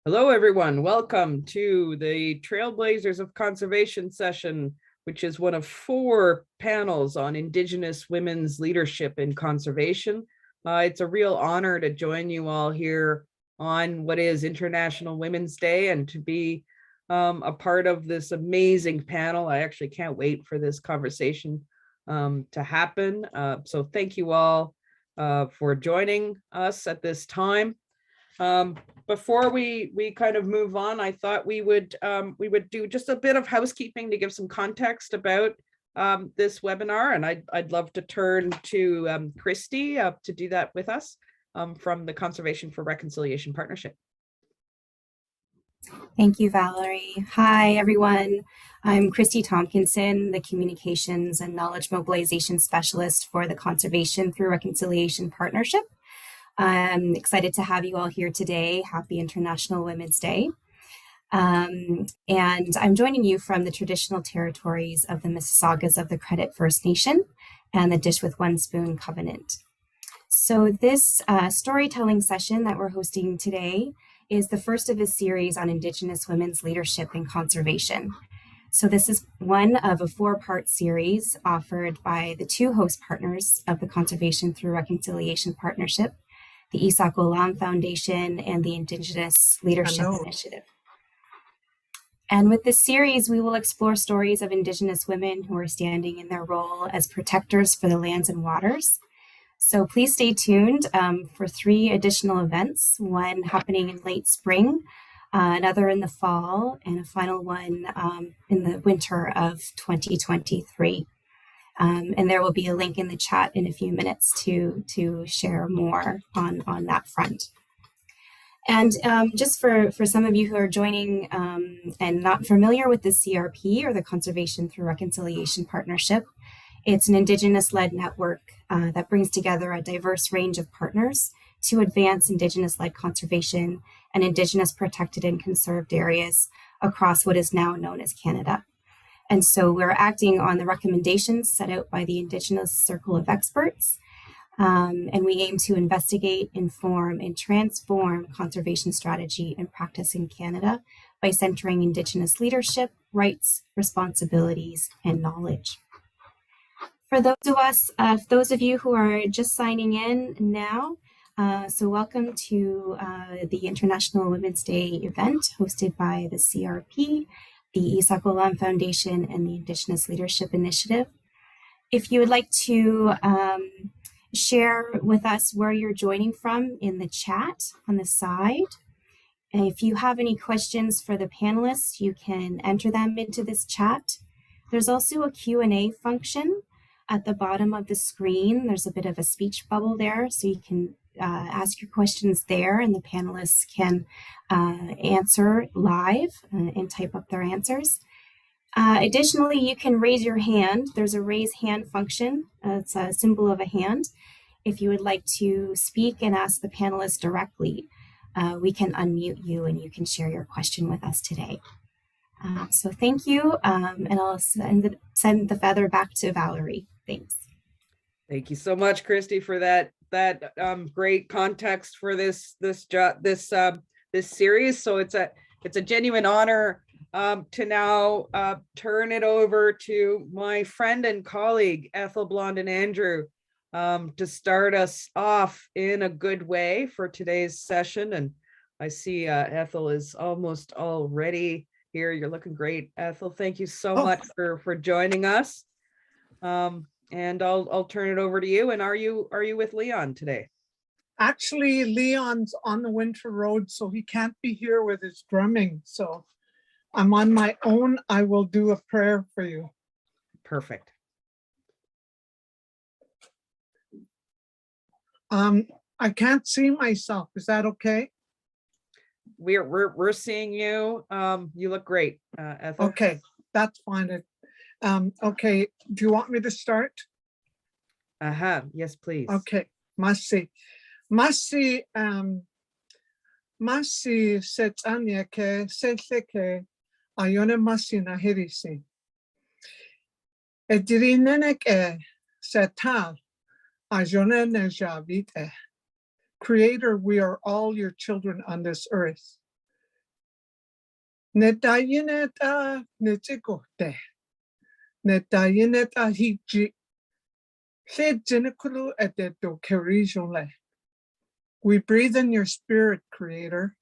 Hello, everyone. Welcome to the Trailblazers of Conservation session, which is one of 4 panels on Indigenous women's leadership in conservation. It's a real honor to join you all here on what is International Women's Day and to be a part of this amazing panel. I actually can't wait for this conversation to happen. So thank you all for joining us at this time. Before we kind of move on, I thought we would do just a bit of housekeeping to give some context about this webinar, and I'd love to turn to Christy to do that with us from the Conservation for Reconciliation Partnership. Thank you, Valerie. Hi, everyone. I'm Christy Tompkinson, the Communications and Knowledge Mobilization Specialist for the Conservation through Reconciliation Partnership. I'm excited to have you all here today. Happy International Women's Day. And I'm joining you from the traditional territories of the Mississaugas of the Credit First Nation and the Dish with One Spoon Covenant. So this storytelling session that we're hosting today is the first of a series on Indigenous women's leadership in conservation. So this is one of a 4-part series offered by the 2 host partners of the Conservation through Reconciliation Partnership, the IISAAK OLAM Foundation, and the Indigenous Leadership Initiative. And with this series, we will explore stories of Indigenous women who are standing in their role as protectors for the lands and waters. So please stay tuned for 3 additional events, one happening in late spring, another in the fall, and a final one in the winter of 2023. And there will be a link in the chat in a few minutes to share more on that front. And just for some of you who are joining and not familiar with the CRP, or the Conservation through Reconciliation Partnership, it's an Indigenous-led network that brings together a diverse range of partners to advance Indigenous-led conservation and Indigenous protected and conserved areas across what is now known as Canada. And so we're acting on the recommendations set out by the Indigenous Circle of Experts, and we aim to investigate, inform, and transform conservation strategy and practice in Canada by centering Indigenous leadership, rights, responsibilities, and knowledge. For those of you who are just signing in now, so welcome to the International Women's Day event hosted by the CRP, the IISAAK OLAM Foundation, and the Indigenous Leadership Initiative. If you would like to share with us where you're joining from in the chat on the side. And if you have any questions for the panelists, you can enter them into this chat. There's also a Q&A function at the bottom of the screen. There's a bit of a speech bubble there, so you can ask your questions there, and the panelists can answer live and type up their answers. Additionally, you can raise your hand. There's a raise hand function. It's a symbol of a hand. If you would like to speak and ask the panelists directly, we can unmute you and you can share your question with us today. So thank you, and I'll send the feather back to Valerie. Thanks. Thank you so much, Christy, for that great context for this series. So it's a genuine honor to now turn it over to my friend and colleague Ethel Blondin-Andrew to start us off in a good way for today's session. And I see Ethel is almost already here. You're looking great, Ethel. Thank you so much for joining us. And I'll turn it over to you. And are you with Leon today? Actually, Leon's on the winter road, so he can't be here with his drumming. So I'm on my own. I will do a prayer for you. Perfect. I can't see myself. Is that okay? We're seeing you. You look great, Ethel. Okay, that's fine. Okay, do you want me to start? Yes, please. Okay, Masi setania ke setleke ayone masi na hirisi. Edirinenek seta ajone nejavite. Creator, we are all your children on this earth. Netayineta netikote. Netayineta hiji. Se jinekulu eteto kerijole. We breathe in your spirit, Creator.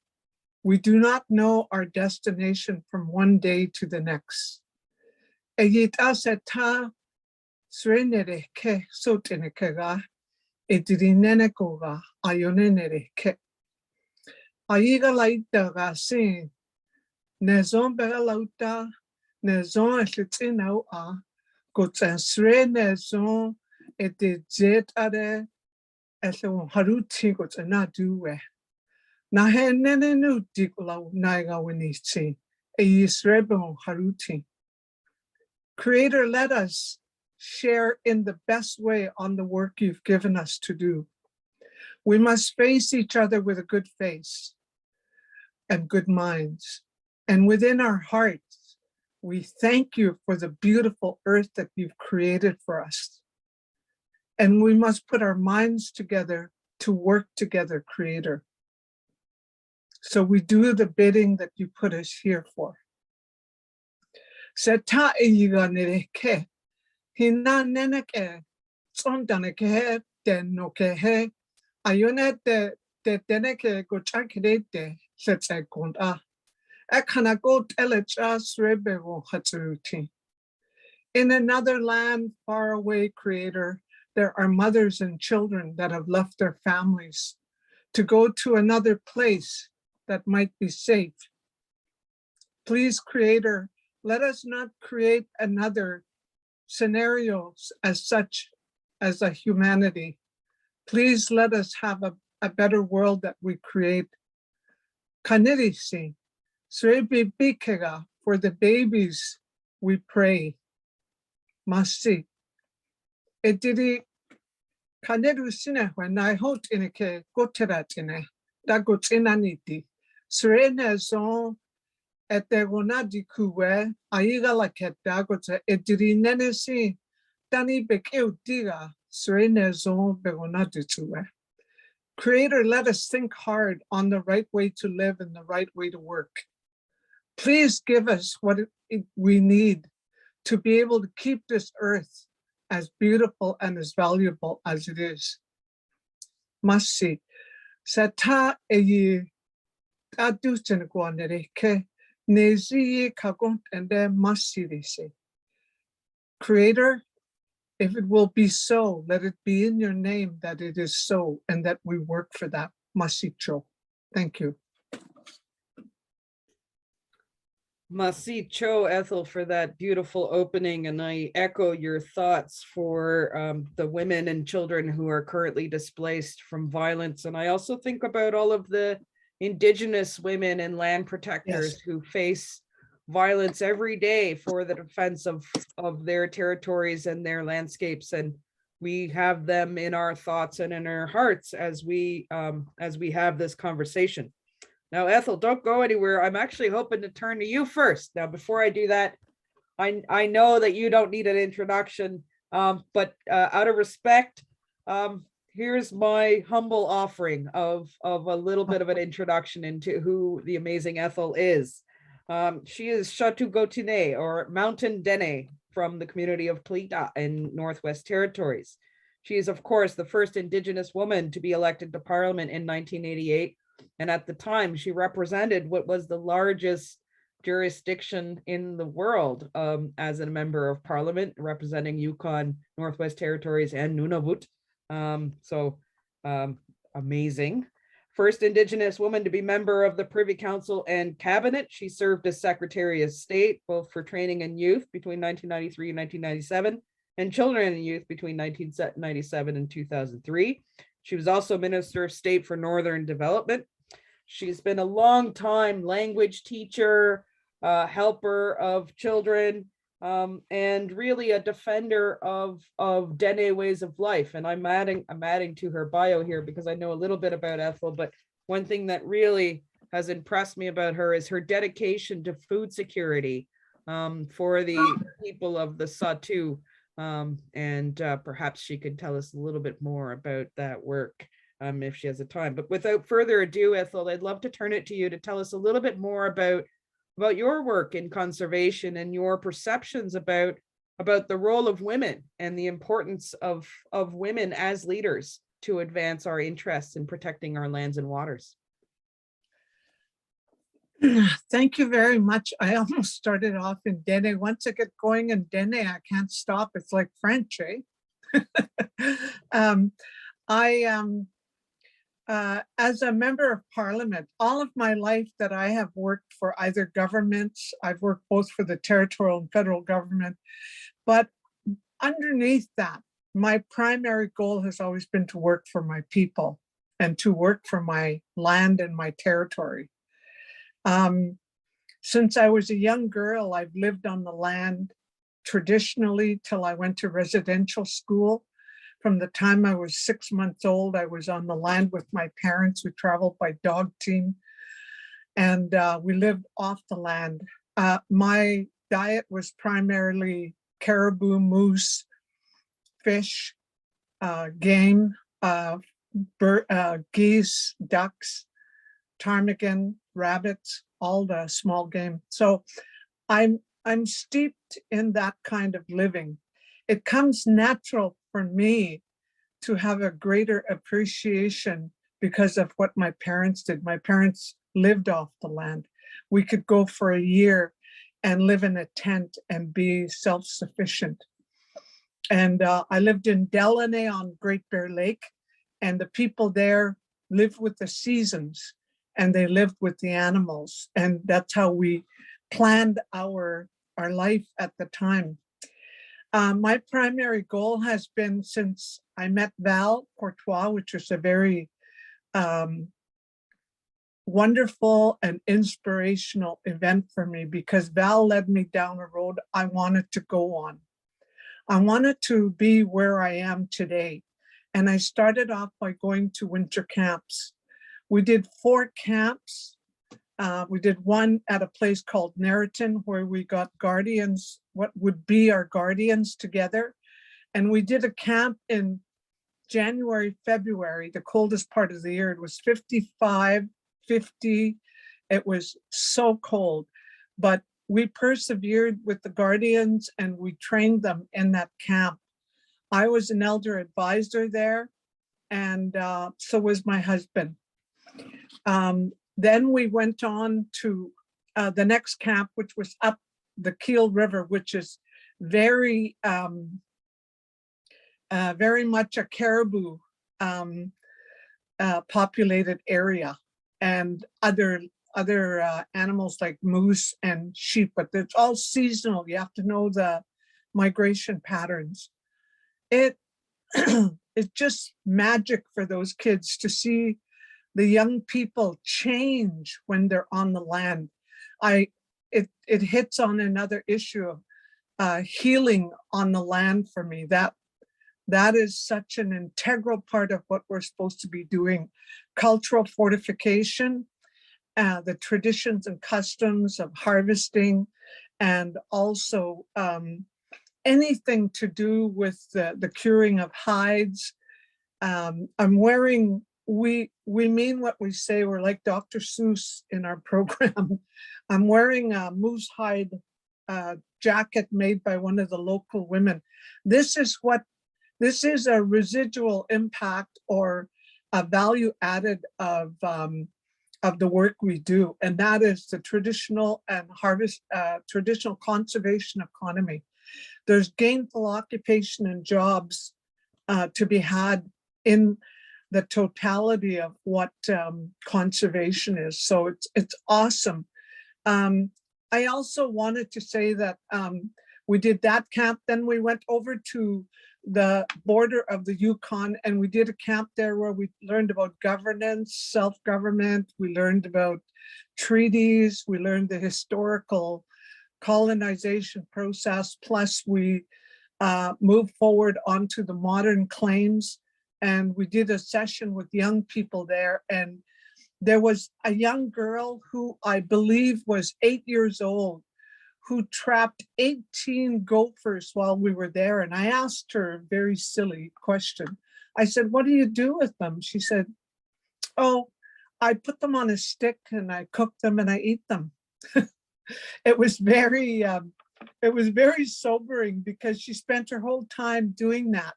We do not know our destination from one day to the next. Eyita seta srenere ke sotenekega edinenekoga ayonenere ke. Aiga laitaga sin nezon begalauta nezon etlitzinau a gotsensre nezon etijet ade elon haruti gotsenaduwe. Nahenenenu diklau naiga winichi eyisrebon haruti. Creator, let us share in the best way on the work you've given us to do. We must face each other with a good face and good minds. And within our hearts, we thank you for the beautiful earth that you've created for us. And we must put our minds together to work together, Creator. So we do the bidding that you put us here for. Seta eyiga nereke, hina neneke, sondaneke, denoke, ayonete, de deneke gochakirete, setze konda. Ekanago telecha srebevo hatsuruti. In another land far away, Creator, there are mothers and children that have left their families to go to another place that might be safe. Please, Creator, let us not create another scenario as such as a humanity. Please let us have a better world that we create. Kanirisi, Srebi Bikega, for the babies we pray. Masi. Ediri Kaniru Sine when I hote in a ke goteratine, that goes in aniti. Serena zon etegonadi kuwe, aiga la ketagote, ediri nenesi, dani bekeu diga, serena zon begonadi tuwe. Creator, let us think hard on the right way to live and the right way to work. Please give us what we need to be able to keep this earth as beautiful and as valuable as it is. Masi, sata eyi adusen guanere ke nezi kagont and masirisi. Creator, if it will be so, let it be in your name that it is so and that we work for that. Masicho. Thank you. Masicho, Ethel, for that beautiful opening, and I echo your thoughts for the women and children who are currently displaced from violence. And I also think about all of the Indigenous women and land protectors who face violence every day for the defense of their territories and their landscapes. And we have them in our thoughts and in our hearts as we have this conversation. Now, Ethel, don't go anywhere. I'm actually hoping to turn to you first. Now, before I do that, I know that you don't need an introduction, but out of respect, here's my humble offering of a little bit of an introduction into who the amazing Ethel is. She is Xat'sull or Mountain Dene from the community of Tlita in Northwest Territories. She is, of course, the first Indigenous woman to be elected to Parliament in 1988. And at the time, she represented what was the largest jurisdiction in the world as a member of Parliament, representing Yukon, Northwest Territories, and Nunavut. Amazing. First Indigenous woman to be member of the Privy Council and Cabinet. She served as Secretary of State, both for Training and Youth between 1993 and 1997, and Children and Youth between 1997 and 2003. She was also Minister of State for Northern Development. She's been a long time language teacher, helper of children, and really a defender of Dene ways of life. And I'm adding to her bio here because I know a little bit about Ethel, but one thing that really has impressed me about her is her dedication to food security for the people of the Sahtu. And perhaps she could tell us a little bit more about that work if she has the time. But without further ado, Ethel, I'd love to turn it to you to tell us a little bit more about your work in conservation and your perceptions about the role of women and the importance of women as leaders to advance our interests in protecting our lands and waters. Thank you very much. I almost started off in Dene. Once I get going in Dene, I can't stop. It's like French, eh? As a member of parliament, all of my life that I have worked for either governments, I've worked both for the territorial and federal government, but underneath that, my primary goal has always been to work for my people and to work for my land and my territory. Since I was a young girl, I've lived on the land traditionally till I went to residential school. From the time I was 6 months old, I was on the land with my parents. We traveled by dog team and we lived off the land. My diet was primarily caribou, moose, fish, game, geese, ducks, ptarmigan, rabbits, all the small game. So I'm steeped in that kind of living. It comes natural for me to have a greater appreciation because of what my parents did. My parents lived off the land. We could go for a year and live in a tent and be self-sufficient. And I lived in Delaney on Great Bear Lake, and the people there lived with the seasons and they lived with the animals. And that's how we planned our life at the time. My primary goal has been, since I met Val Courtois, which was a very wonderful and inspirational event for me, because Val led me down a road I wanted to go on. I wanted to be where I am today. And I started off by going to winter camps. We did 4 camps. We did one at a place called Neriton, where we got guardians, what would be our guardians, together. And we did a camp in January, February, the coldest part of the year. It was 55, 50. It was so cold, but we persevered with the guardians and we trained them in that camp. I was an elder advisor there, and so was my husband. Then we went on to the next camp, which was up the Keel River, which is very much a caribou populated area, and other animals like moose and sheep, but it's all seasonal. You have to know the migration patterns. It's just magic for those kids to see the young people change when they're on the land. It hits on another issue of healing on the land for me. That is such an integral part of what we're supposed to be doing. Cultural fortification, the traditions and customs of harvesting, and also anything to do with the curing of hides. I'm wearing, we mean what we say. We're like Dr. Seuss in our program. I'm wearing a moose hide jacket made by one of the local women. This is a residual impact or a value added of the work we do, and that is the traditional and traditional conservation economy. There's gainful occupation and jobs to be had in the totality of what conservation is. So it's awesome. I also wanted to say that we did that camp. Then we went over to the border of the Yukon, and we did a camp there where we learned about governance, self-government. We learned about treaties. We learned the historical colonization process. Plus we moved forward onto the modern claims, and we did a session with young people there. And there was a young girl who I believe was 8 years old, who trapped 18 gophers while we were there. And I asked her a very silly question. I said, "What do you do with them?" She said, "Oh, I put them on a stick and I cook them and I eat them." it was very sobering because she spent her whole time doing that.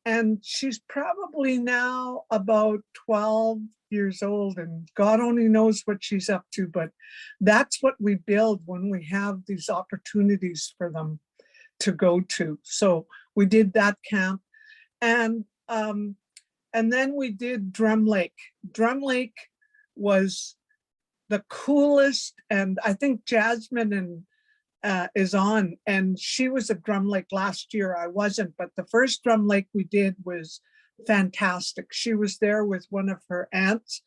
And she's probably now about 12 years old, and God only knows what she's up to, but that's what we build when we have these opportunities for them to go to. So we did that camp. And then we did Drum Lake. Drum Lake was the coolest, and I think Jasmine is on, and she was at Drum Lake last year. I wasn't, but the first Drum Lake we did was fantastic. She was there with one of her aunts,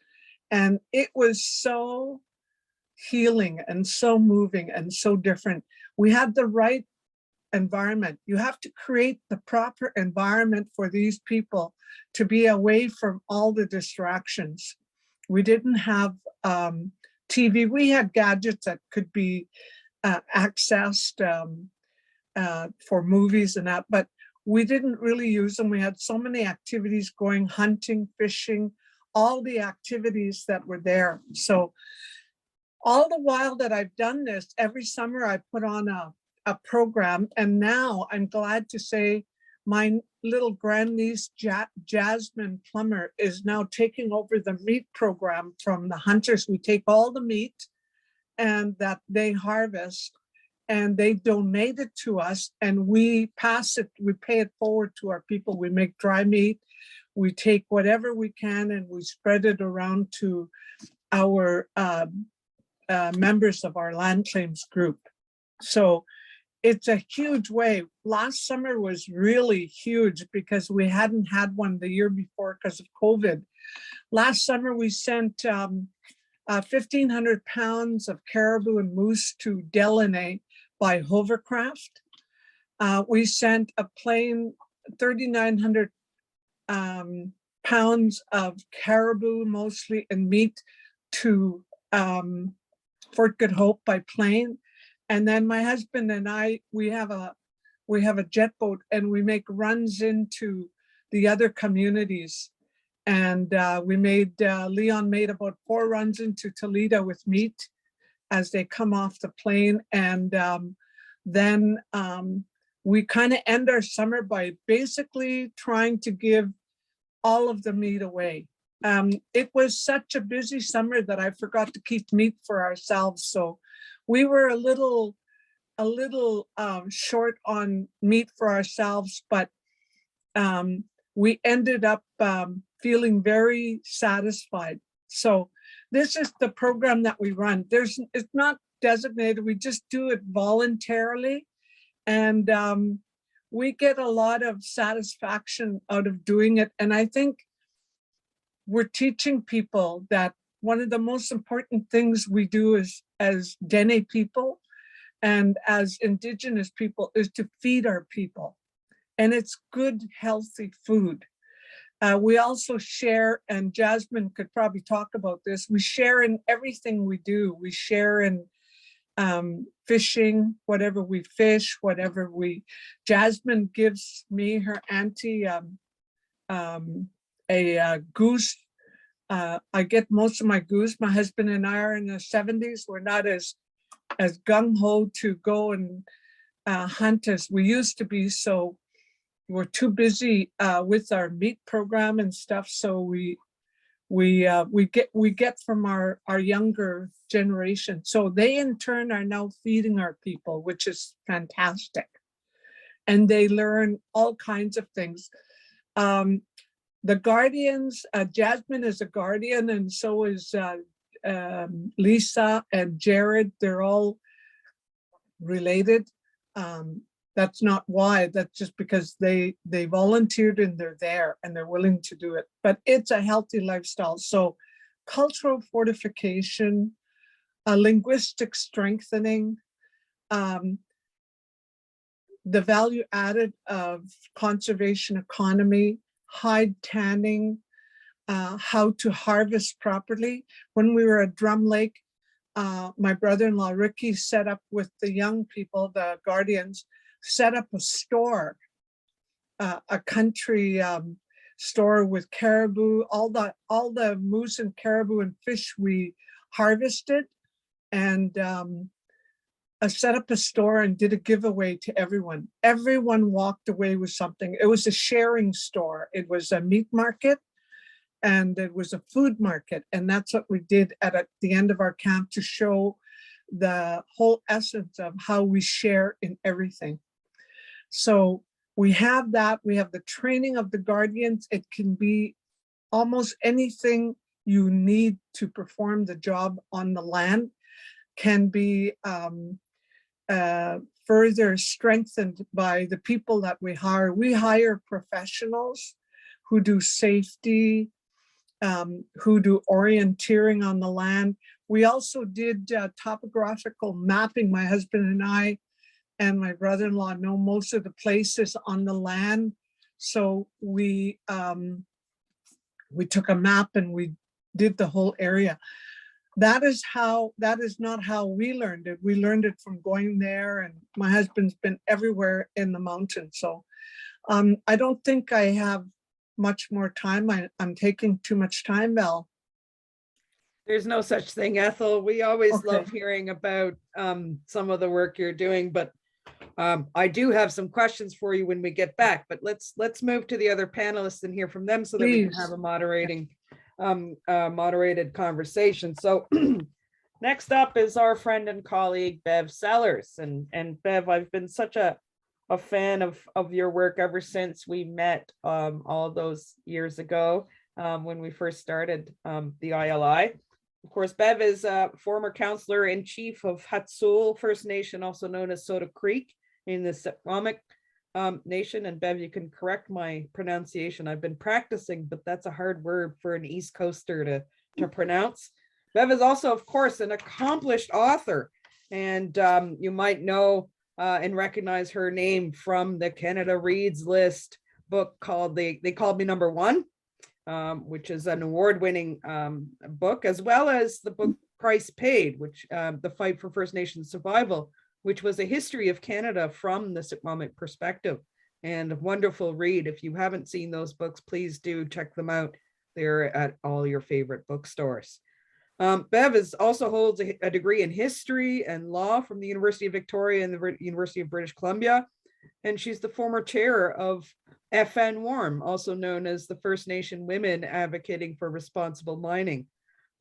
and it was so healing and so moving and so different. We had the right environment. You have to create the proper environment for these people to be away from all the distractions. We didn't have TV. We had gadgets that could be accessed for movies and that, but we didn't really use them. We had so many activities going, hunting, fishing, all the activities that were there. So all the while that I've done this, every summer I put on a program, and now I'm glad to say my little grandniece Jasmine Plummer is now taking over the meat program from the hunters. We take all the meat and that they harvest, and they donate it to us, and we pass it, we pay it forward to our people. We make dry meat, we take whatever we can, and we spread it around to our members of our land claims group. So it's a huge way. Last summer was really huge because we hadn't had one the year before because of COVID. Last summer we sent 1,500 pounds of caribou and moose to Delaney by hovercraft. We sent a plane 3,900 pounds of caribou mostly and meat to Fort Good Hope by plane. And then my husband and I, we have a jet boat, and we make runs into the other communities. And Leon made about 4 runs into Toledo with meat as they come off the plane. And then we kind of end our summer by basically trying to give all of the meat away. It was such a busy summer that I forgot to keep meat for ourselves. So we were a little short on meat for ourselves, but we ended up feeling very satisfied. So this is the program that we run. It's not designated, we just do it voluntarily. And we get a lot of satisfaction out of doing it. And I think we're teaching people that one of the most important things we do as Dene people and as Indigenous people is to feed our people. And it's good, healthy food. We also share, and Jasmine could probably talk about this, we share in everything we do. We share in fishing, whatever we fish, Jasmine gives me, her auntie, a goose. I get most of my goose. My husband and I are in the 70s. We're not as gung-ho to go and hunt as we used to be. So we're too busy with our meat program and stuff. So we get from our younger generation. So they in turn are now feeding our people, which is fantastic. And they learn all kinds of things. The guardians, Jasmine is a guardian, and so is Lisa and Jared. They're all related. That's not why, that's just because they volunteered and they're there and they're willing to do it. But it's a healthy lifestyle. So cultural fortification, linguistic strengthening, the value added of conservation economy, hide tanning, how to harvest properly. When we were at Drum Lake, my brother-in-law Ricky set up with the young people, the guardians, set up a store, a country store with caribou, all the moose and caribou and fish we harvested, and set up a store and did a giveaway to everyone. Everyone walked away with something. It was a sharing store. It was a meat market and it was a food market. And that's what we did at the end of our camp to show the whole essence of how we share in everything. So we have that. We have the training of the guardians. It can be almost anything you need to perform the job on the land can be further strengthened by the people that we hire. We hire professionals who do safety, who do orienteering on the land. We also did topographical mapping. My husband and I and my brother-in-law know most of the places on the land. So we took a map and we did the whole area. That is not how we learned it. We learned it from going there, and my husband's been everywhere in the mountains. So I don't think I have much more time. I'm taking too much time, Val. There's no such thing, Ethel. We always Okay. love hearing about some of the work you're doing, but I do have some questions for you when we get back, but let's move to the other panelists and hear from them so that we can Please. have a moderated conversation. So next up is our friend and colleague, Bev Sellars. And Bev, I've been such a fan of your work ever since we met all those years ago when we first started the ILI. Of course, Bev is a former Councilor and Chief of Xat'sull First Nation, also known as Soda Creek in the Secwamic Nation. And Bev, you can correct my pronunciation. I've been practicing, but that's a hard word for an East Coaster to pronounce. Bev is also, of course, an accomplished author, and you might know and recognize her name from the Canada Reads List book called They Called Me Number One, which is an award-winning book, as well as the book Price Paid, which The Fight for First Nations Survival, which was a history of Canada from the Secwamic perspective, and a wonderful read. If you haven't seen those books, please do check them out. They're at all your favorite bookstores. Bev also holds a degree in history and law from the University of Victoria and the University of British Columbia. And she's the former chair of FN WARM, also known as the First Nation Women Advocating for Responsible Mining.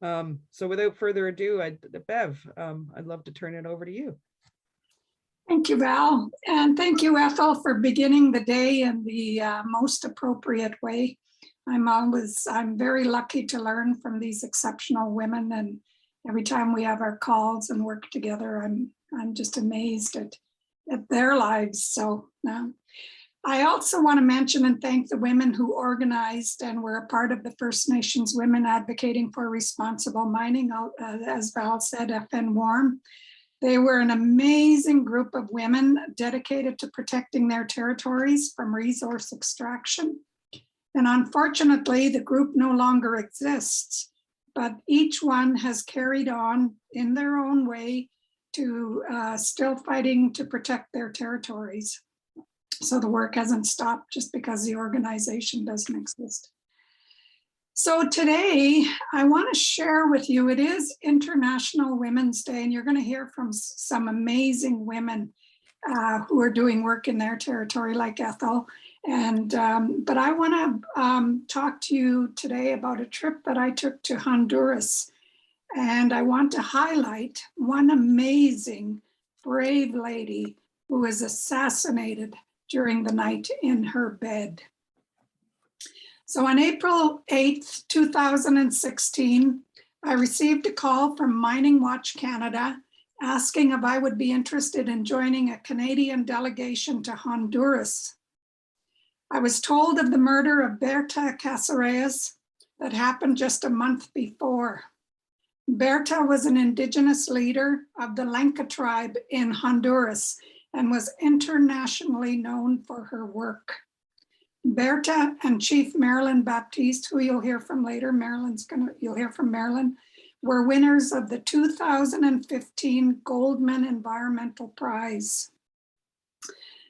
So without further ado, Bev, I'd love to turn it over to you. Thank you, Val. And thank you, Ethel, for beginning the day in the most appropriate way. I'm very lucky to learn from these exceptional women, and every time we have our calls and work together, I'm just amazed at their lives. So I also want to mention and thank the women who organized and were a part of the First Nations Women Advocating for Responsible Mining, as Val said, FN WARM. They were an amazing group of women dedicated to protecting their territories from resource extraction. And unfortunately, the group no longer exists, but each one has carried on in their own way to still fighting to protect their territories. So the work hasn't stopped just because the organization doesn't exist. So today, I want to share with you, it is International Women's Day, and you're going to hear from some amazing women who are doing work in their territory, like Ethel. And but I want to talk to you today about a trip that I took to Honduras. And I want to highlight one amazing, brave lady who was assassinated during the night in her bed. So on April 8th, 2016, I received a call from Mining Watch Canada asking if I would be interested in joining a Canadian delegation to Honduras. I was told of the murder of Berta Cáceres that happened just a month before. Berta was an Indigenous leader of the Lenca tribe in Honduras and was internationally known for her work. Berta and Chief Marilyn Baptiste, who you'll hear from later, you'll hear from Marilyn, were winners of the 2015 Goldman Environmental Prize.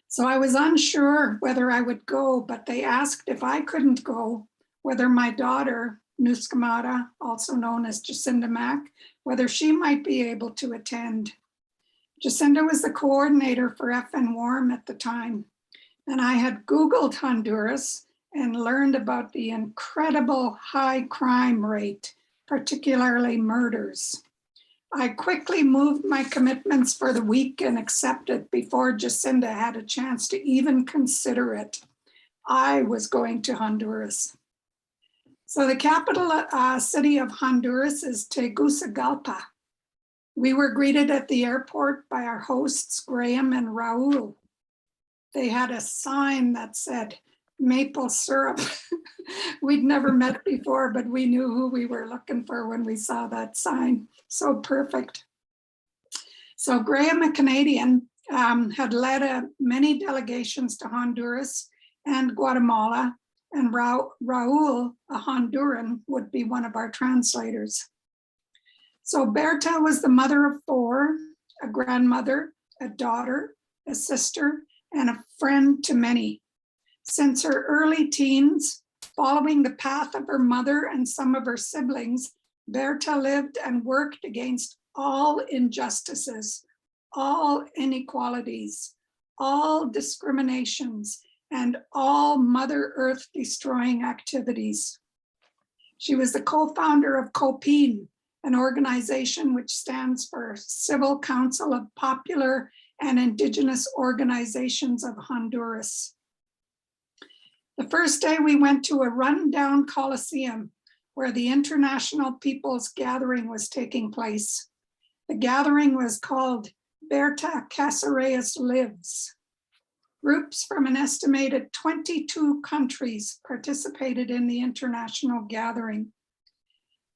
So I was unsure whether I would go, but they asked if I couldn't go, whether my daughter, Nuskamata, also known as Jacinda Mack, whether she might be able to attend. Jacinda was the coordinator for FN Warm at the time, and I had Googled Honduras and learned about the incredible high crime rate, particularly murders. I quickly moved my commitments for the week and accepted before Jacinda had a chance to even consider it. I was going to Honduras. So the capital city of Honduras is Tegucigalpa. We were greeted at the airport by our hosts, Graham and Raul. They had a sign that said maple syrup. We'd never met before, but we knew who we were looking for when we saw that sign. So perfect. So Graham, a Canadian, had led many delegations to Honduras and Guatemala, and Raul, a Honduran, would be one of our translators. So Berta was the mother of 4, a grandmother, a daughter, a sister, and a friend to many. Since her early teens, following the path of her mother and some of her siblings, Berta lived and worked against all injustices, all inequalities, all discriminations, and all Mother Earth destroying activities. She was the co-founder of COPIN, an organization which stands for Civil Council of Popular and Indigenous Organizations of Honduras. The first day we went to a rundown Coliseum where the International People's Gathering was taking place. The gathering was called Berta Cáceres Lives. Groups from an estimated 22 countries participated in the international gathering.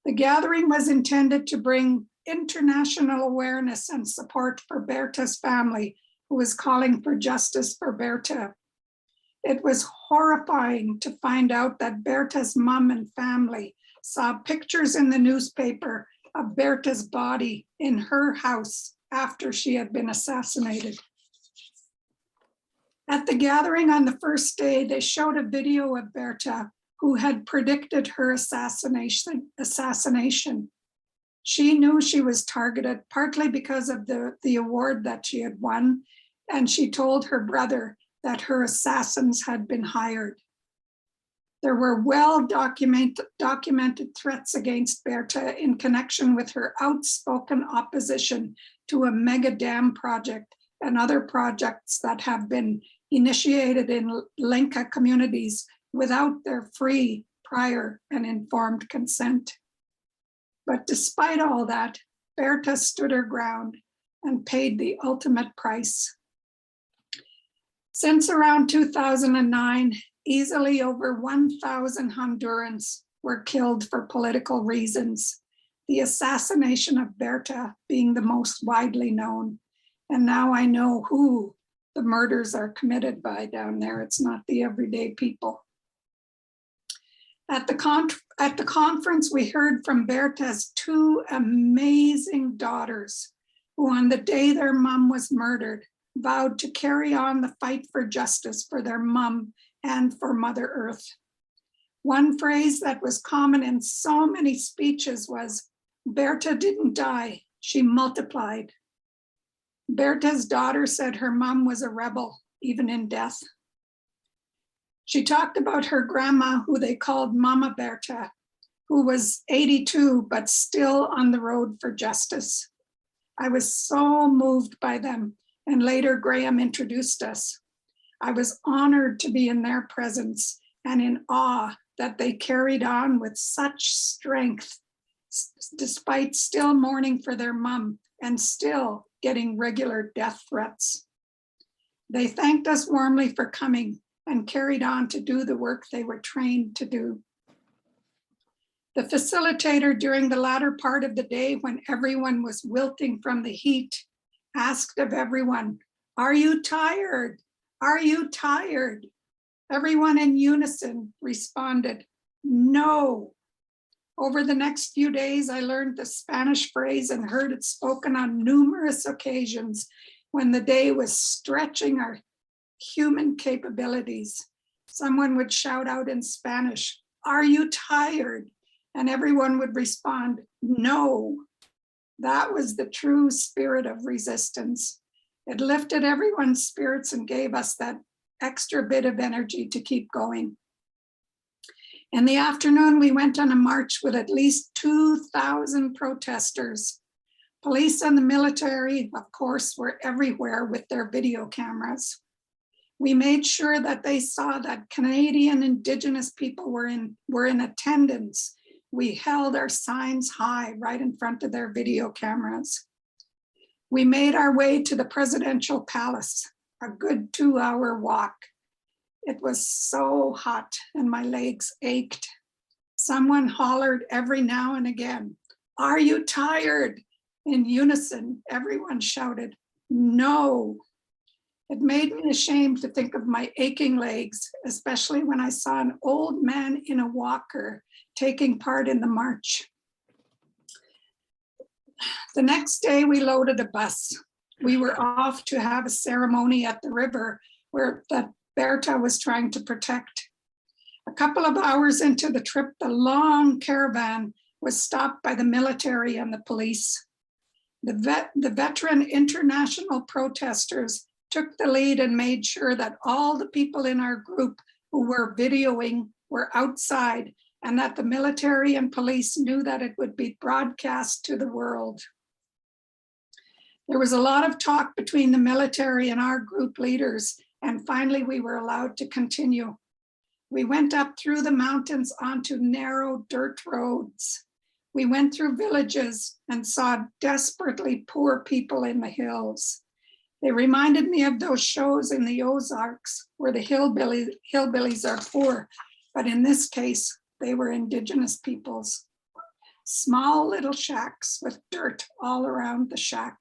The gathering was intended to bring international awareness and support for Berta's family, who was calling for justice for Berta. It was horrifying to find out that Berta's mom and family saw pictures in the newspaper of Berta's body in her house after she had been assassinated. At the gathering on the first day, they showed a video of Berta, who had predicted her assassination. She knew she was targeted partly because of the award that she had won, and she told her brother that her assassins had been hired. There were well-documented threats against Berta in connection with her outspoken opposition to a mega dam project and other projects that have been initiated in Lenca communities without their free, prior, and informed consent. But despite all that, Berta stood her ground and paid the ultimate price. Since around 2009, easily over 1,000 Hondurans were killed for political reasons, the assassination of Berta being the most widely known. And now I know who the murders are committed by down there. It's not the everyday people. At the conference, we heard from Berta's 2 amazing daughters, who on the day their mom was murdered, vowed to carry on the fight for justice for their mom and for Mother Earth. One phrase that was common in so many speeches was, Berta didn't die, she multiplied. Berta's daughter said her mom was a rebel, even in death. She talked about her grandma, who they called Mama Berta, who was 82, but still on the road for justice. I was so moved by them, and later Graham introduced us. I was honored to be in their presence and in awe that they carried on with such strength, despite still mourning for their mom and still getting regular death threats. They thanked us warmly for coming and carried on to do the work they were trained to do. The facilitator during the latter part of the day, when everyone was wilting from the heat, asked of everyone, "Are you tired? Are you tired?" Everyone in unison responded, "No." Over the next few days, I learned the Spanish phrase and heard it spoken on numerous occasions when the day was stretching our human capabilities. Someone would shout out in Spanish, "Are you tired?" And everyone would respond, "No." That was the true spirit of resistance. It lifted everyone's spirits and gave us that extra bit of energy to keep going. In the afternoon, we went on a march with at least 2,000 protesters. Police and the military, of course, were everywhere with their video cameras. We made sure that they saw that Canadian Indigenous people were in attendance. We held our signs high right in front of their video cameras. We made our way to the presidential palace, a good 2-hour walk. It was so hot and my legs ached. Someone hollered every now and again, "Are you tired?" In unison, everyone shouted, "No." It made me ashamed to think of my aching legs, especially when I saw an old man in a walker taking part in the march. The next day, we loaded a bus. We were off to have a ceremony at the river that Berta was trying to protect. A couple of hours into the trip, the long caravan was stopped by the military and the police. The veteran international protesters took the lead and made sure that all the people in our group who were videoing were outside and that the military and police knew that it would be broadcast to the world. There was a lot of talk between the military and our group leaders, and finally we were allowed to continue. We went up through the mountains onto narrow dirt roads. We went through villages and saw desperately poor people in the hills. They reminded me of those shows in the Ozarks where the hillbillies are poor, but in this case, they were Indigenous peoples. Small little shacks with dirt all around the shack.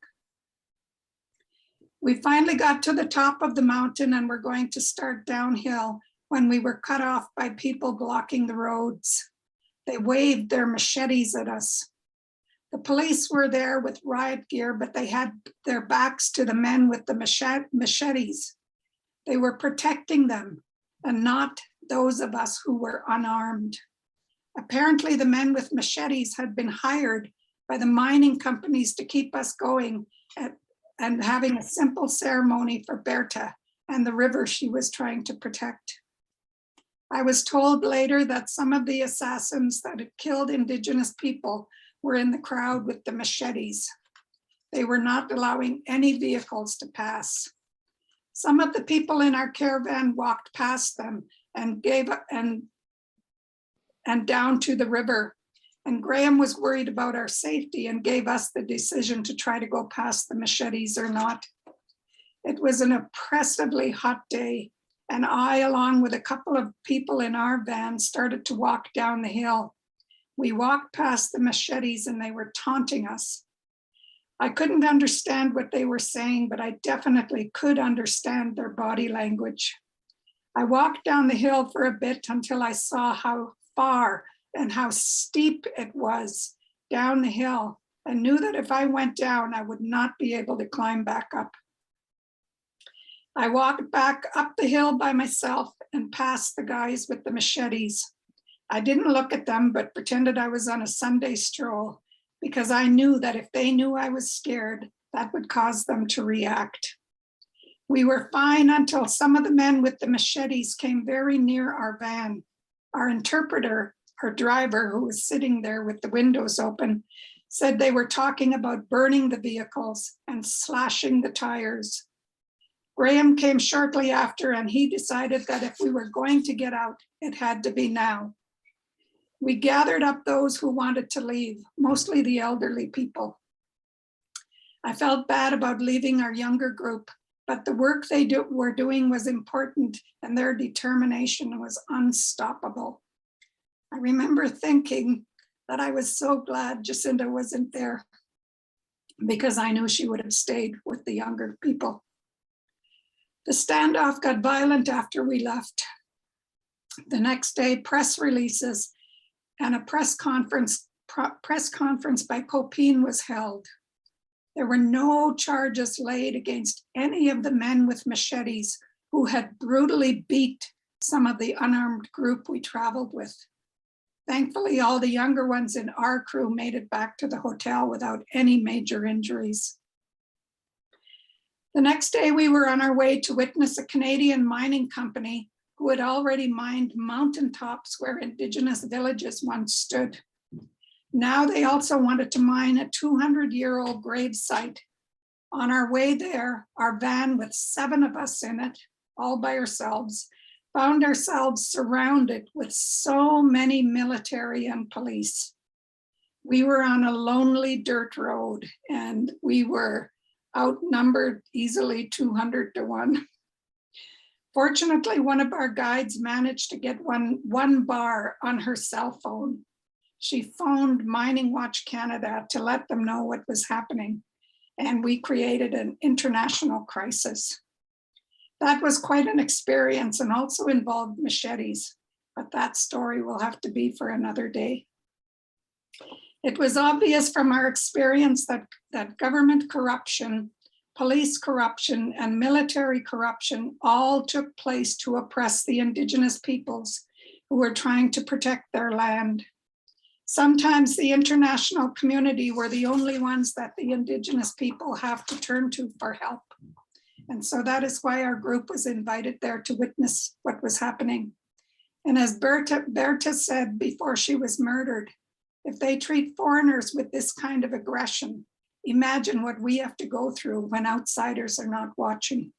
We finally got to the top of the mountain and were going to start downhill when we were cut off by people blocking the roads. They waved their machetes at us. The police were there with riot gear, but they had their backs to the men with the machetes. They were protecting them and not those of us who were unarmed. Apparently, the men with machetes had been hired by the mining companies to keep us going and having a simple ceremony for Berta and the river she was trying to protect. I was told later that some of the assassins that had killed Indigenous people were in the crowd with the machetes. They were not allowing any vehicles to pass. Some of the people in our caravan walked past them and down to the river. And Graham was worried about our safety and gave us the decision to try to go past the machetes or not. It was an oppressively hot day, and I, along with a couple of people in our van, started to walk down the hill. We walked past the machetes and they were taunting us. I couldn't understand what they were saying, but I definitely could understand their body language. I walked down the hill for a bit until I saw how far and how steep it was down the hill, and knew that if I went down, I would not be able to climb back up. I walked back up the hill by myself and past the guys with the machetes. I didn't look at them, but pretended I was on a Sunday stroll, because I knew that if they knew I was scared, that would cause them to react. We were fine until some of the men with the machetes came very near our van. Our interpreter, our driver, who was sitting there with the windows open, said they were talking about burning the vehicles and slashing the tires. Graham came shortly after, and he decided that if we were going to get out, it had to be now. We gathered up those who wanted to leave, mostly the elderly people. I felt bad about leaving our younger group, but the work they were doing was important and their determination was unstoppable. I remember thinking that I was so glad Jacinda wasn't there, because I knew she would have stayed with the younger people. The standoff got violent after we left. The next day, press releases and a press conference by Copine was held. There were no charges laid against any of the men with machetes who had brutally beat some of the unarmed group we traveled with. Thankfully, all the younger ones in our crew made it back to the hotel without any major injuries. The next day, we were on our way to witness a Canadian mining company who had already mined mountaintops where Indigenous villages once stood. Now they also wanted to mine a 200-year-old grave site. On our way there, our van with 7 of us in it, all by ourselves, found ourselves surrounded with so many military and police. We were on a lonely dirt road and we were outnumbered easily 200 to 1. Fortunately, one of our guides managed to get one bar on her cell phone. She phoned Mining Watch Canada to let them know what was happening, and we created an international crisis. That was quite an experience and also involved machetes, but that story will have to be for another day. It was obvious from our experience that government corruption, police corruption, and military corruption all took place to oppress the Indigenous peoples who were trying to protect their land. Sometimes the international community were the only ones that the Indigenous people have to turn to for help. And so that is why our group was invited there to witness what was happening. And as Berta said before she was murdered, if they treat foreigners with this kind of aggression, imagine what we have to go through when outsiders are not watching.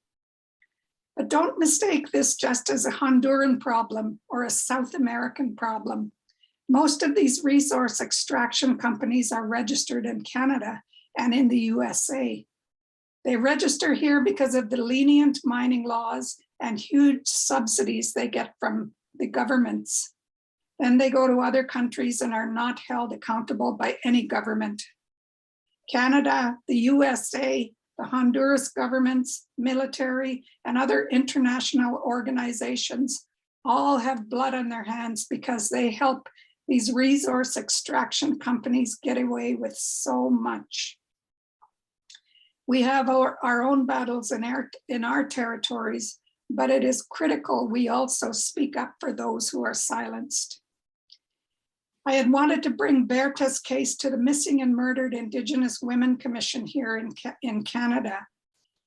But don't mistake this just as a Honduran problem or a South American problem. Most of these resource extraction companies are registered in Canada and in the USA. They register here because of the lenient mining laws and huge subsidies they get from the governments. Then they go to other countries and are not held accountable by any government. Canada, the USA, the Honduras governments, military, and other international organizations all have blood on their hands because they help these resource extraction companies get away with so much. We have our own battles in our territories, but it is critical we also speak up for those who are silenced. I had wanted to bring Berta's case to the Missing and Murdered Indigenous Women Commission here in Canada.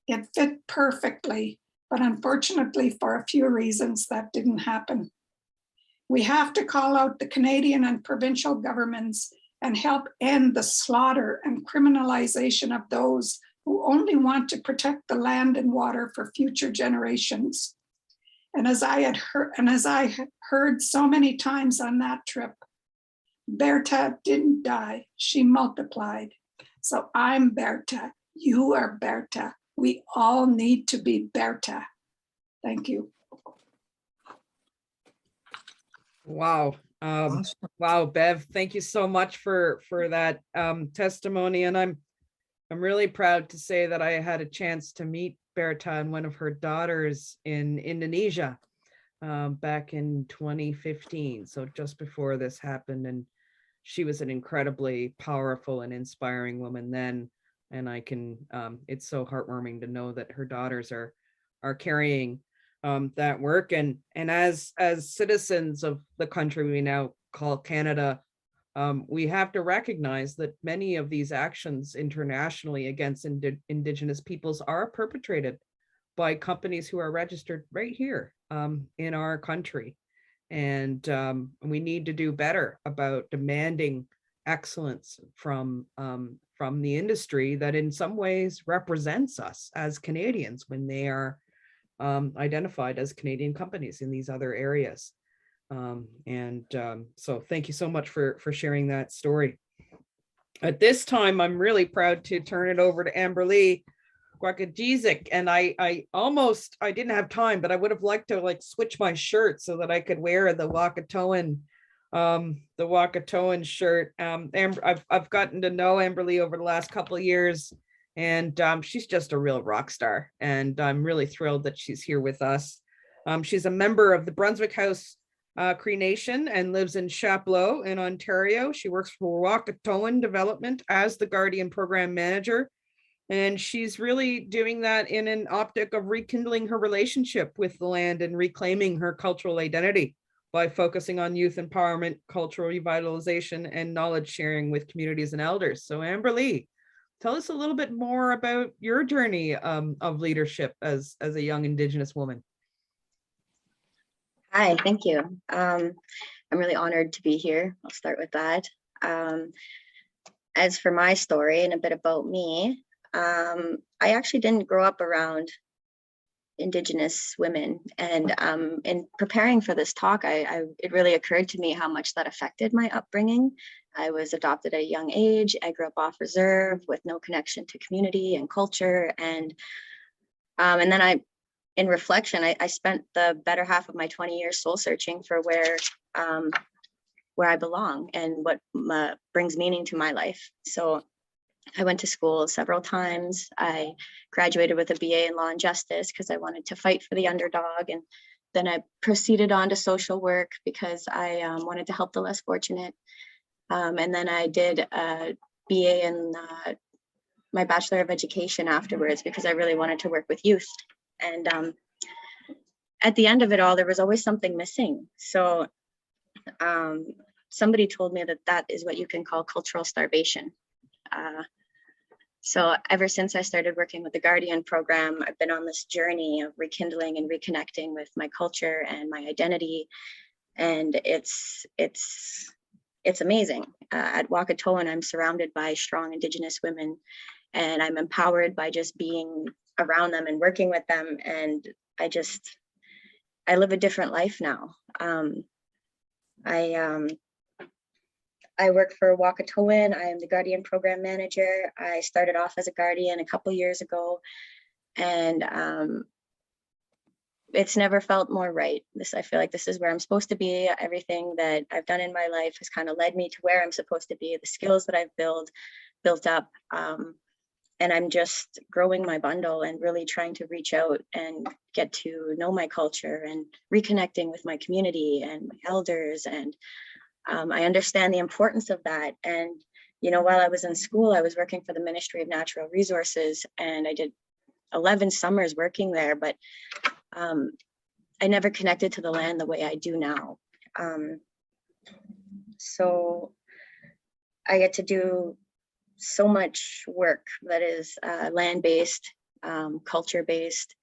It fit perfectly, but unfortunately for a few reasons that didn't happen. We have to call out the Canadian and provincial governments and help end the slaughter and criminalization of those who only want to protect the land and water for future generations. And as I heard so many times on that trip, Berta didn't die, she multiplied. So I'm Berta, you are Berta. We all need to be Berta. Thank you. Wow. Awesome. Wow, Bev, thank you so much for that testimony. And I'm really proud to say that I had a chance to meet Berta and one of her daughters in Indonesia back in 2015. So just before this happened, and she was an incredibly powerful and inspiring woman then. And I can, it's so heartwarming to know that her daughters are carrying that work. And as citizens of the country we now call Canada, we have to recognize that many of these actions internationally against Indigenous peoples are perpetrated by companies who are registered right here in our country. And we need to do better about demanding excellence from the industry that in some ways represents us as Canadians when they are identified as Canadian companies in these other areas. So thank you so much for sharing that story. At this time, I'm really proud to turn it over to Amberly Quakegesic, and I didn't have time, but I would have liked to like switch my shirt so that I could wear the Wahkohtowin shirt. I've gotten to know Amberly over the last couple of years, and she's just a real rock star, and I'm really thrilled that she's here with us. She's a member of the Brunswick House Cree Nation and lives in Chapleau in Ontario. She works for Wahkohtowin Development as the Guardian Program Manager. And she's really doing that in an optic of rekindling her relationship with the land and reclaiming her cultural identity by focusing on youth empowerment, cultural revitalization, and knowledge sharing with communities and elders. So Amberly, tell us a little bit more about your journey of leadership as a young Indigenous woman. Hi, thank you. I'm really honored to be here. I'll start with that. As for my story and a bit about me, I actually didn't grow up around Indigenous women, and in preparing for this talk, it really occurred to me how much that affected my upbringing. I was adopted at a young age. I grew up off reserve with no connection to community and culture, and then in reflection, I spent the better half of my 20 years soul searching for where I belong and what brings meaning to my life. So I went to school several times. I graduated with a BA in Law and Justice because I wanted to fight for the underdog. And then I proceeded on to social work because I wanted to help the less fortunate. And then I did a BA in my Bachelor of Education afterwards because I really wanted to work with youth. And at the end of it all, there was always something missing. So somebody told me that is what you can call cultural starvation. So ever since I started working with the Guardian program, I've been on this journey of rekindling and reconnecting with my culture and my identity. And it's amazing. At Wahkohtowin, I'm surrounded by strong Indigenous women, and I'm empowered by just being around them and working with them. And I live a different life now. I work for Wahkohtowin. I am the Guardian Program Manager. I started off as a Guardian a couple years ago, and it's never felt more right. I feel like this is where I'm supposed to be. Everything that I've done in my life has kind of led me to where I'm supposed to be, the skills that I've built up. And I'm just growing my bundle and really trying to reach out and get to know my culture and reconnecting with my community and my elders. And I understand the importance of that. And, while I was in school, I was working for the Ministry of Natural Resources, and I did 11 summers working there, but I never connected to the land the way I do now. So I get to do so much work that is land-based, culture-based,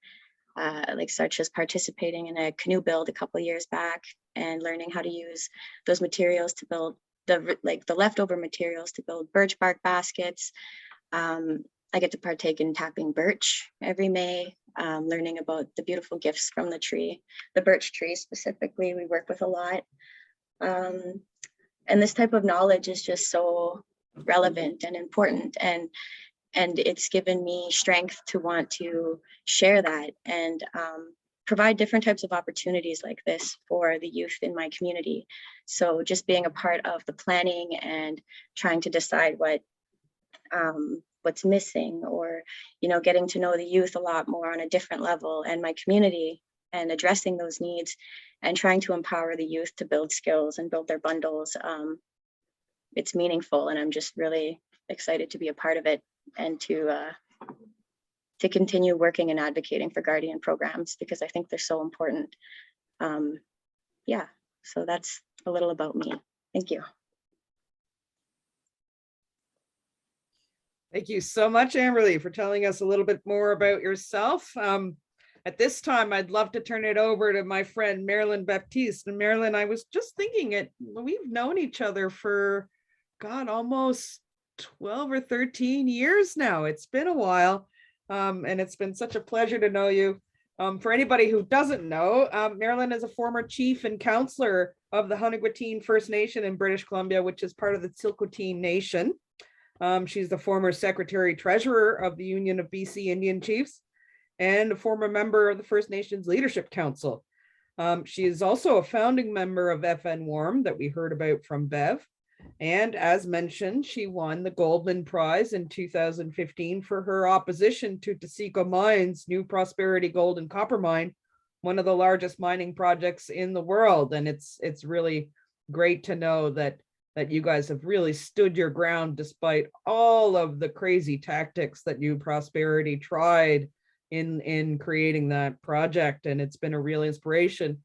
such as participating in a canoe build a couple of years back and learning how to use those materials to build the leftover materials to build birch bark baskets. I get to partake in tapping birch every May, learning about the beautiful gifts from the tree, the birch tree specifically, we work with a lot. And this type of knowledge is just so relevant and important, and it's given me strength to want to share that and provide different types of opportunities like this for the youth in my community. So just being a part of the planning and trying to decide what's missing, or getting to know the youth a lot more on a different level and my community, and addressing those needs and trying to empower the youth to build skills and build their bundles. It's meaningful, and I'm just really excited to be a part of it and to continue working and advocating for Guardian programs, because I think they're so important. Yeah, so that's a little about me. Thank you. Thank you so much, Amberly, for telling us a little bit more about yourself. At this time, I'd love to turn it over to my friend, Marilyn Baptiste. And Marilyn, I was just thinking we've known each other for, God, almost 12 or 13 years now. It's been a while, and it's been such a pleasure to know you. For anybody who doesn't know, Marilyn is a former chief and councillor of the Honourable First Nation in British Columbia, which is part of the Xat'sull Nation. She's the former secretary treasurer of the Union of BC Indian Chiefs and a former member of the First Nations Leadership Council. She is also a founding member of FN Warm that we heard about from Bev. And as mentioned, she won the Goldman Prize in 2015 for her opposition to Taseko Mines' New Prosperity Gold and Copper Mine, one of the largest mining projects in the world. And it's really great to know that you guys have really stood your ground despite all of the crazy tactics that New Prosperity tried in creating that project. And it's been a real inspiration.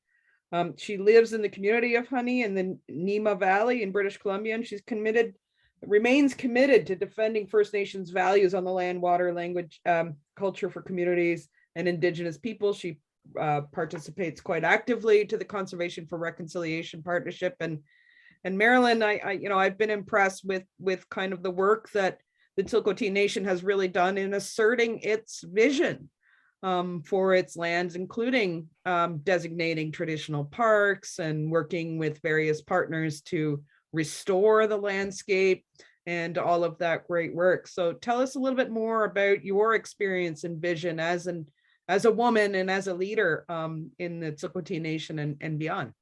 She lives in the community of Honey in the Nima Valley in British Columbia, and she's remains committed to defending First Nations values on the land, water, language, culture for communities and Indigenous people. She participates quite actively to the Conservation for Reconciliation Partnership. And Marilyn, I've been impressed with kind of the work that the Xat'sull Nation has really done in asserting its vision for its lands, including designating traditional parks and working with various partners to restore the landscape and all of that great work. So tell us a little bit more about your experience and vision as a woman and as a leader in the Xat'sull Nation and beyond.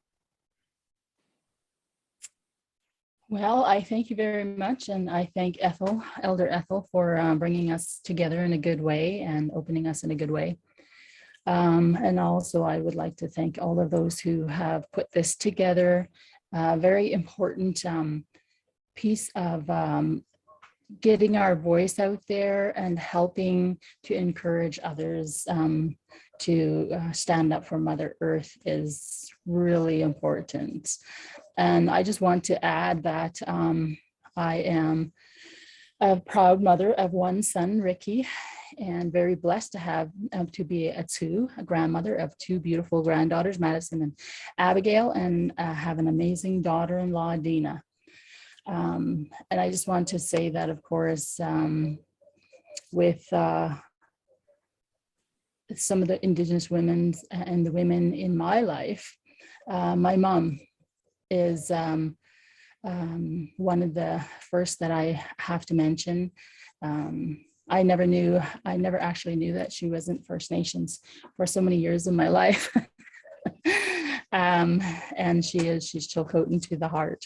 Well, I thank you very much, and I thank Elder Ethel, for bringing us together in a good way and opening us in a good way. And also, I would like to thank all of those who have put this together. Very important piece of getting our voice out there and helping to encourage others to stand up for Mother Earth is really important. And I just want to add that I am a proud mother of one son, Ricky, and very blessed to have to be a grandmother of two beautiful granddaughters, Madison and Abigail, and have an amazing daughter-in-law, Dina. And I just want to say that, of course, with some of the Indigenous women and the women in my life, my mom is one of the first that I have to mention. I never actually knew that she wasn't First Nations for so many years in my life. And she's Chilcotin to the heart.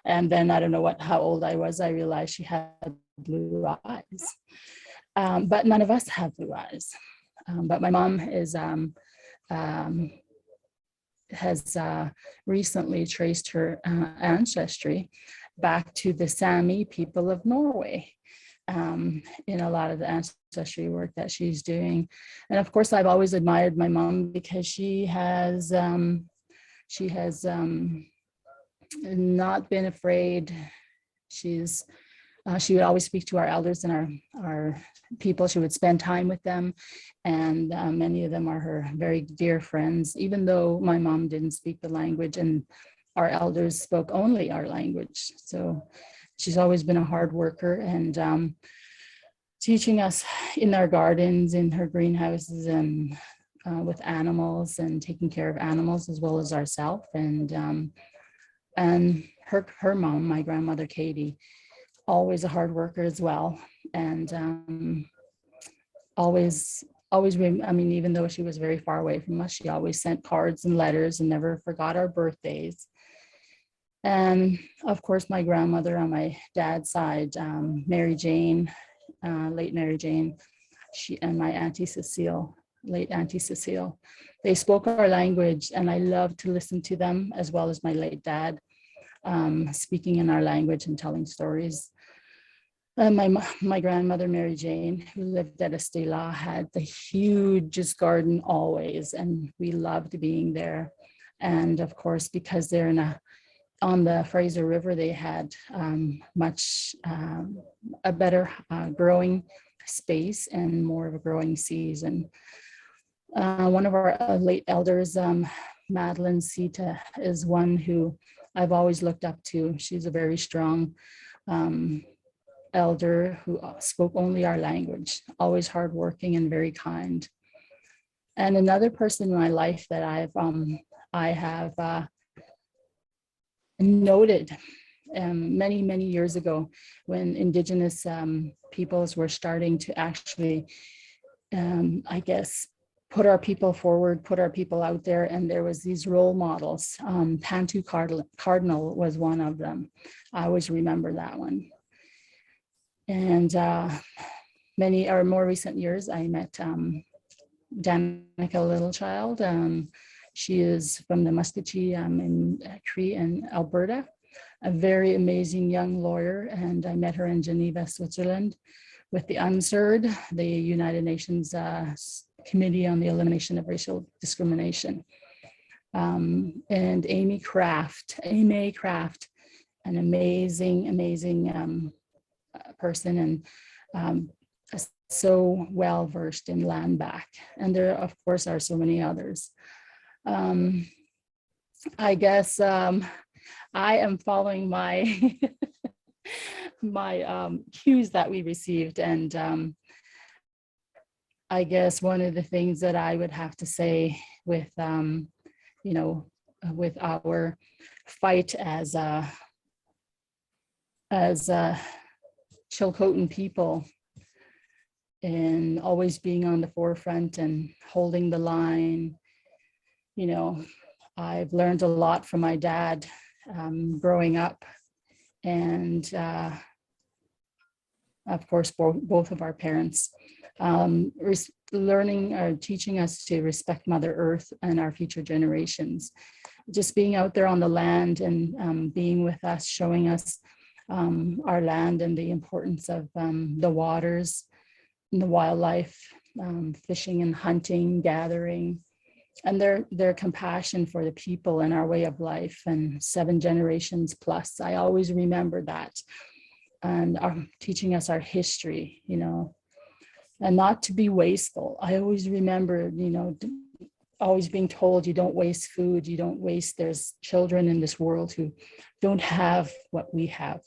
And then I don't know how old I was, I realized she had blue eyes. But none of us have blue eyes. But my mom has recently traced her ancestry back to the Sami people of Norway in a lot of the ancestry work that she's doing. And of course, I've always admired my mom because she has not been afraid. She would always speak to our elders and our people. She would spend time with them, and many of them are her very dear friends, even though my mom didn't speak the language and our elders spoke only our language. So she's always been a hard worker and teaching us in our gardens, in her greenhouses, and with animals and taking care of animals as well as ourselves. And her mom, my grandmother Katie, always a hard worker as well, and always, even though she was very far away from us, she always sent cards and letters and never forgot our birthdays. And of course, my grandmother on my dad's side, Mary Jane, late Mary Jane, she and my Auntie Cecile, late Auntie Cecile, they spoke our language, and I loved to listen to them, as well as my late dad, speaking in our language and telling stories. My grandmother, Mary Jane, who lived at Estela, had the hugest garden always, and we loved being there. And of course, because they're on the Fraser River, they had a better growing space and more of a growing season. One of our late elders, Madeline Sita, is one who I've always looked up to. She's a very strong elder who spoke only our language, always hardworking and very kind. And another person in my life that I have noted many years ago, when Indigenous peoples were starting to actually, I guess, put our people forward, put our people out there, and there was these role models. Pantu Cardinal was one of them. I always remember that one. And more recent years, I met Danica Littlechild. She is from the Muskogee in Cree in Alberta, a very amazing young lawyer, and I met her in Geneva, Switzerland, with the UNCERD, the United Nations Committee on the Elimination of Racial Discrimination. and Amy Craft, an amazing person, and so well versed in land back. And there, of course, are so many others. I guess I am following my my cues that we received, and I guess one of the things that I would have to say with you know, with our fight as Chilcotin people, and always being on the forefront and holding the line. You know, I've learned a lot from my dad growing up, and of course, both of our parents, learning or teaching us to respect Mother Earth and our future generations. Just being out there on the land and being with us, showing us our land and the importance of the waters and the wildlife, fishing and hunting, gathering, and their compassion for the people and our way of life, and 7 generations plus. I always remember that, and teaching us our history, you know, and not to be wasteful. I always remember, you know, always being told you don't waste food, you don't waste, there's children in this world who don't have what we have.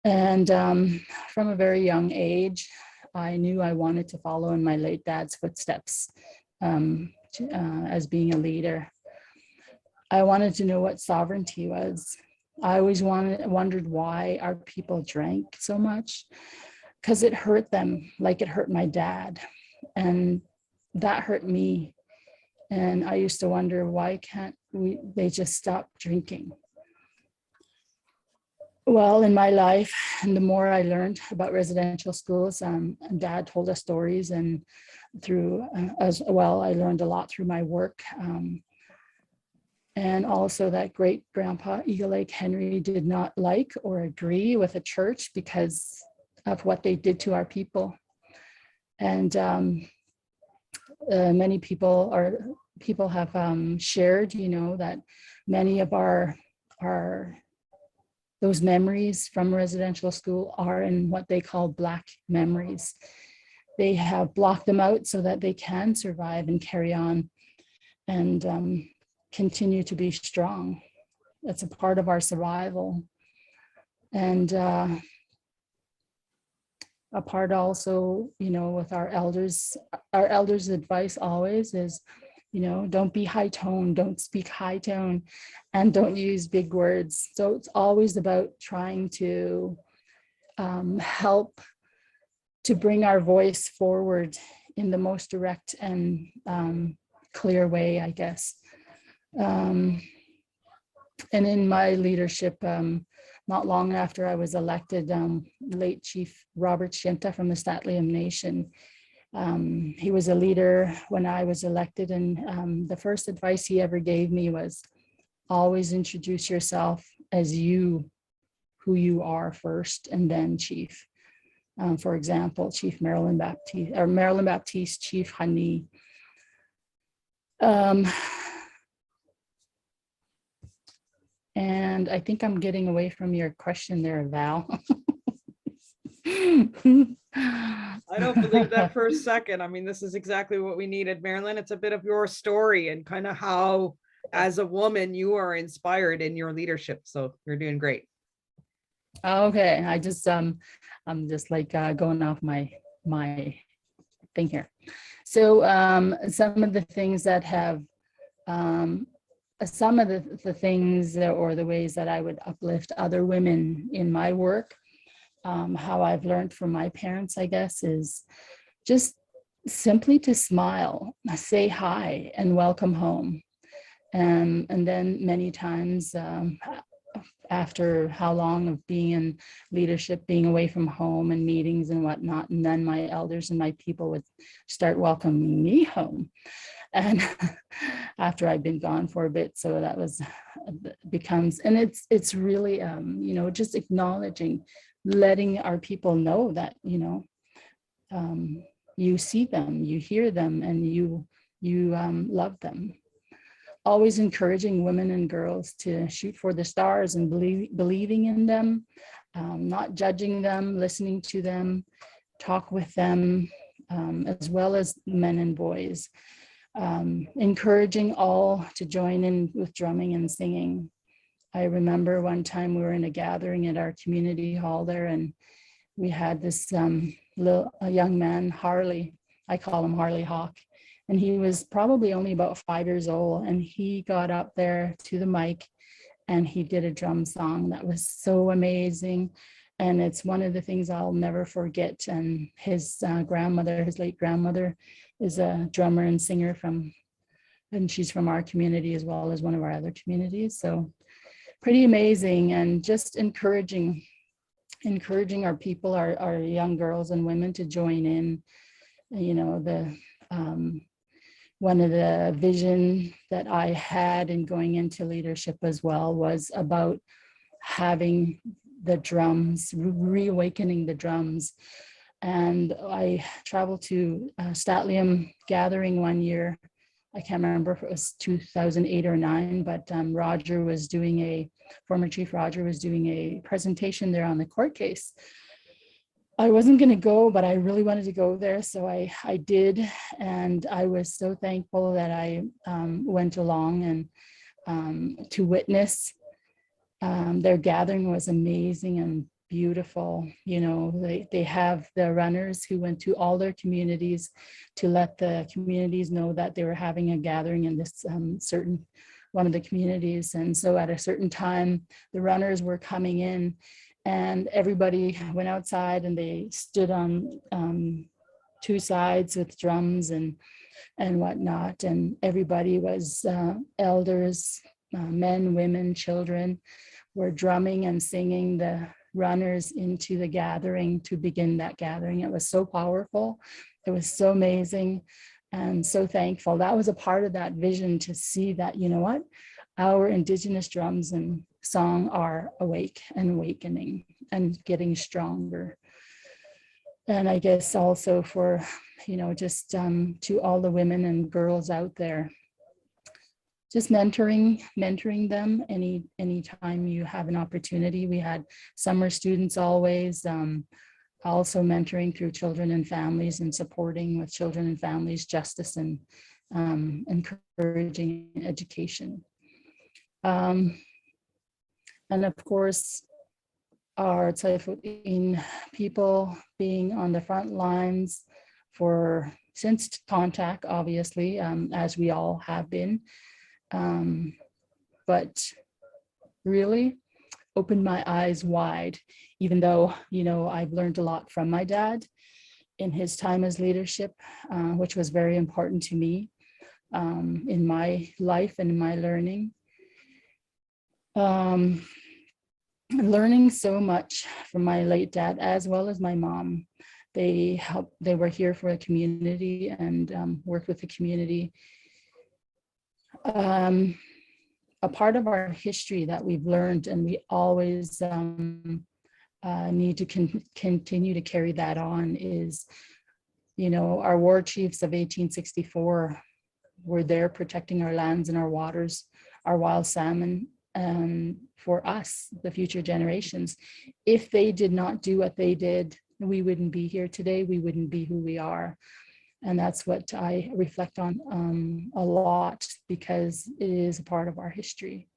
And from a very young age, I knew I wanted to follow in my late dad's footsteps as being a leader. I wanted to know what sovereignty was. I always wondered why our people drank so much, because it hurt them like it hurt my dad, and that hurt me. And I used to wonder, why can't they just stop drinking? Well, in my life, and the more I learned about residential schools, Dad told us stories, and through as well, I learned a lot through my work. And also that great grandpa Eagle Lake Henry did not like or agree with a church because of what they did to our people. And many people have shared, you know, that many of those memories from residential school are in what they call Black memories. They have blocked them out so that they can survive and carry on and continue to be strong. That's a part of our survival. And a part also, you know, with our elders' advice always is, you know, don't be high tone, don't speak high tone, and don't use big words. So it's always about trying to help to bring our voice forward in the most direct and clear way, I guess. And in my leadership, not long after I was elected, late Chief Robert Shinta from the Xat'sull Nation, he was a leader when I was elected, and the first advice he ever gave me was always introduce yourself as who you are first, and then Chief. For example, Chief Marilyn Baptiste, Chief Hani. And I think I'm getting away from your question there, Val. I don't believe that for a second. I mean, this is exactly what we needed, Marilyn. It's a bit of your story and kind of how, as a woman, you are inspired in your leadership. So you're doing great. Okay, I'm just like going off my thing here. So some of the things that have some of the things or the ways that I would uplift other women in my work, how I've learned from my parents, I guess, is just simply to smile, say hi, and welcome home. And then many times after how long of being in leadership, being away from home and meetings and whatnot, and then my elders and my people would start welcoming me home. And after I've been gone for a bit, so that becomes, and it's really, you know, just acknowledging, letting our people know that, you know, you see them, you hear them, and you love them. always encouraging women and girls to shoot for the stars and believing in them, not judging them, listening to them, talk with them, as well as men and boys, encouraging all to join in with drumming and singing. I remember one time we were in a gathering at our community hall there, and we had this a young man, Harley, I call him Harley Hawk, and he was probably only about 5 years old, and he got up there to the mic and he did a drum song that was so amazing. And it's one of the things I'll never forget. And his grandmother, his late grandmother, is a drummer and singer and she's from our community as well as one of our other communities. So pretty amazing, and just encouraging our people, our young girls and women to join in. You know, one of the vision that I had in going into leadership as well was about having the drums, reawakening the drums. And I traveled to a Statlium gathering one year. I can't remember if it was 2008 or 9, but former Chief Roger was doing a presentation there on the court case. I wasn't going to go, but I really wanted to go there. So I did. And I was so thankful that I went along and to witness. Their gathering was amazing and beautiful. You know, they have the runners who went to all their communities to let the communities know that they were having a gathering in this certain one of the communities. And so at a certain time, the runners were coming in, and everybody went outside and they stood on two sides with drums and whatnot. And everybody was elders, men, women, children, were drumming and singing the runners into the gathering to begin that gathering. It was so powerful. It was so amazing and so thankful. That was a part of that vision, to see that, you know what, our Indigenous drums and song are awake and awakening and getting stronger. And I guess also for, you know, just to all the women and girls out there, just mentoring them anytime you have an opportunity. We had summer students always, also mentoring through children and families and supporting with children and families justice and encouraging education. And of course, our Xat'sull people being on the front lines since contact, obviously, as we all have been. But really opened my eyes wide, even though, you know, I've learned a lot from my dad in his time as leadership, which was very important to me in my life and in my learning. Learning so much from my late dad as well as my mom. They were here for the community and worked with the community. A part of our history that we've learned, and we always need to continue to carry that on, is, you know, our war chiefs of 1864 were there protecting our lands and our waters, our wild salmon, and for us, the future generations. If they did not do what they did, we wouldn't be here today. We wouldn't be who we are. And that's what I reflect on a lot, because it is a part of our history.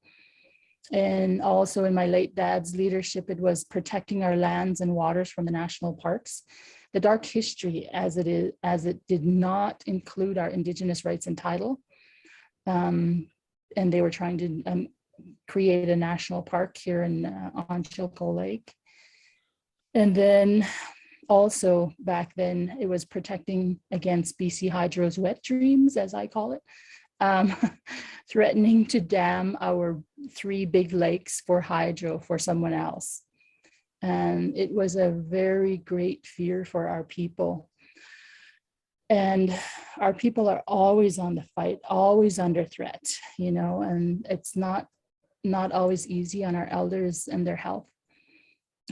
And also in my late dad's leadership, it was protecting our lands and waters from the national parks. The dark history as it did not include our Indigenous rights and title. And they were trying to create a national park here on Chilko Lake. And then also back then, it was protecting against BC Hydro's wet dreams, as I call it, threatening to dam our 3 big lakes for hydro for someone else. And it was a very great fear for our people. And our people are always on the fight, always under threat, you know, and it's not always easy on our elders and their health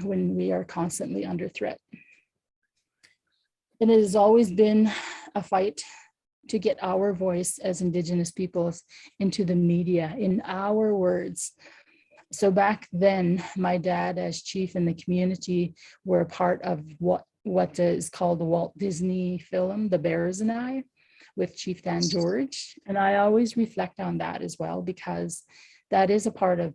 when we are constantly under threat. And it has always been a fight to get our voice as Indigenous peoples into the media in our words. So back then, my dad as chief in the community were part of what is called the Walt Disney film, The Bears and I, with Chief Dan George. And I always reflect on that as well, because that is a part of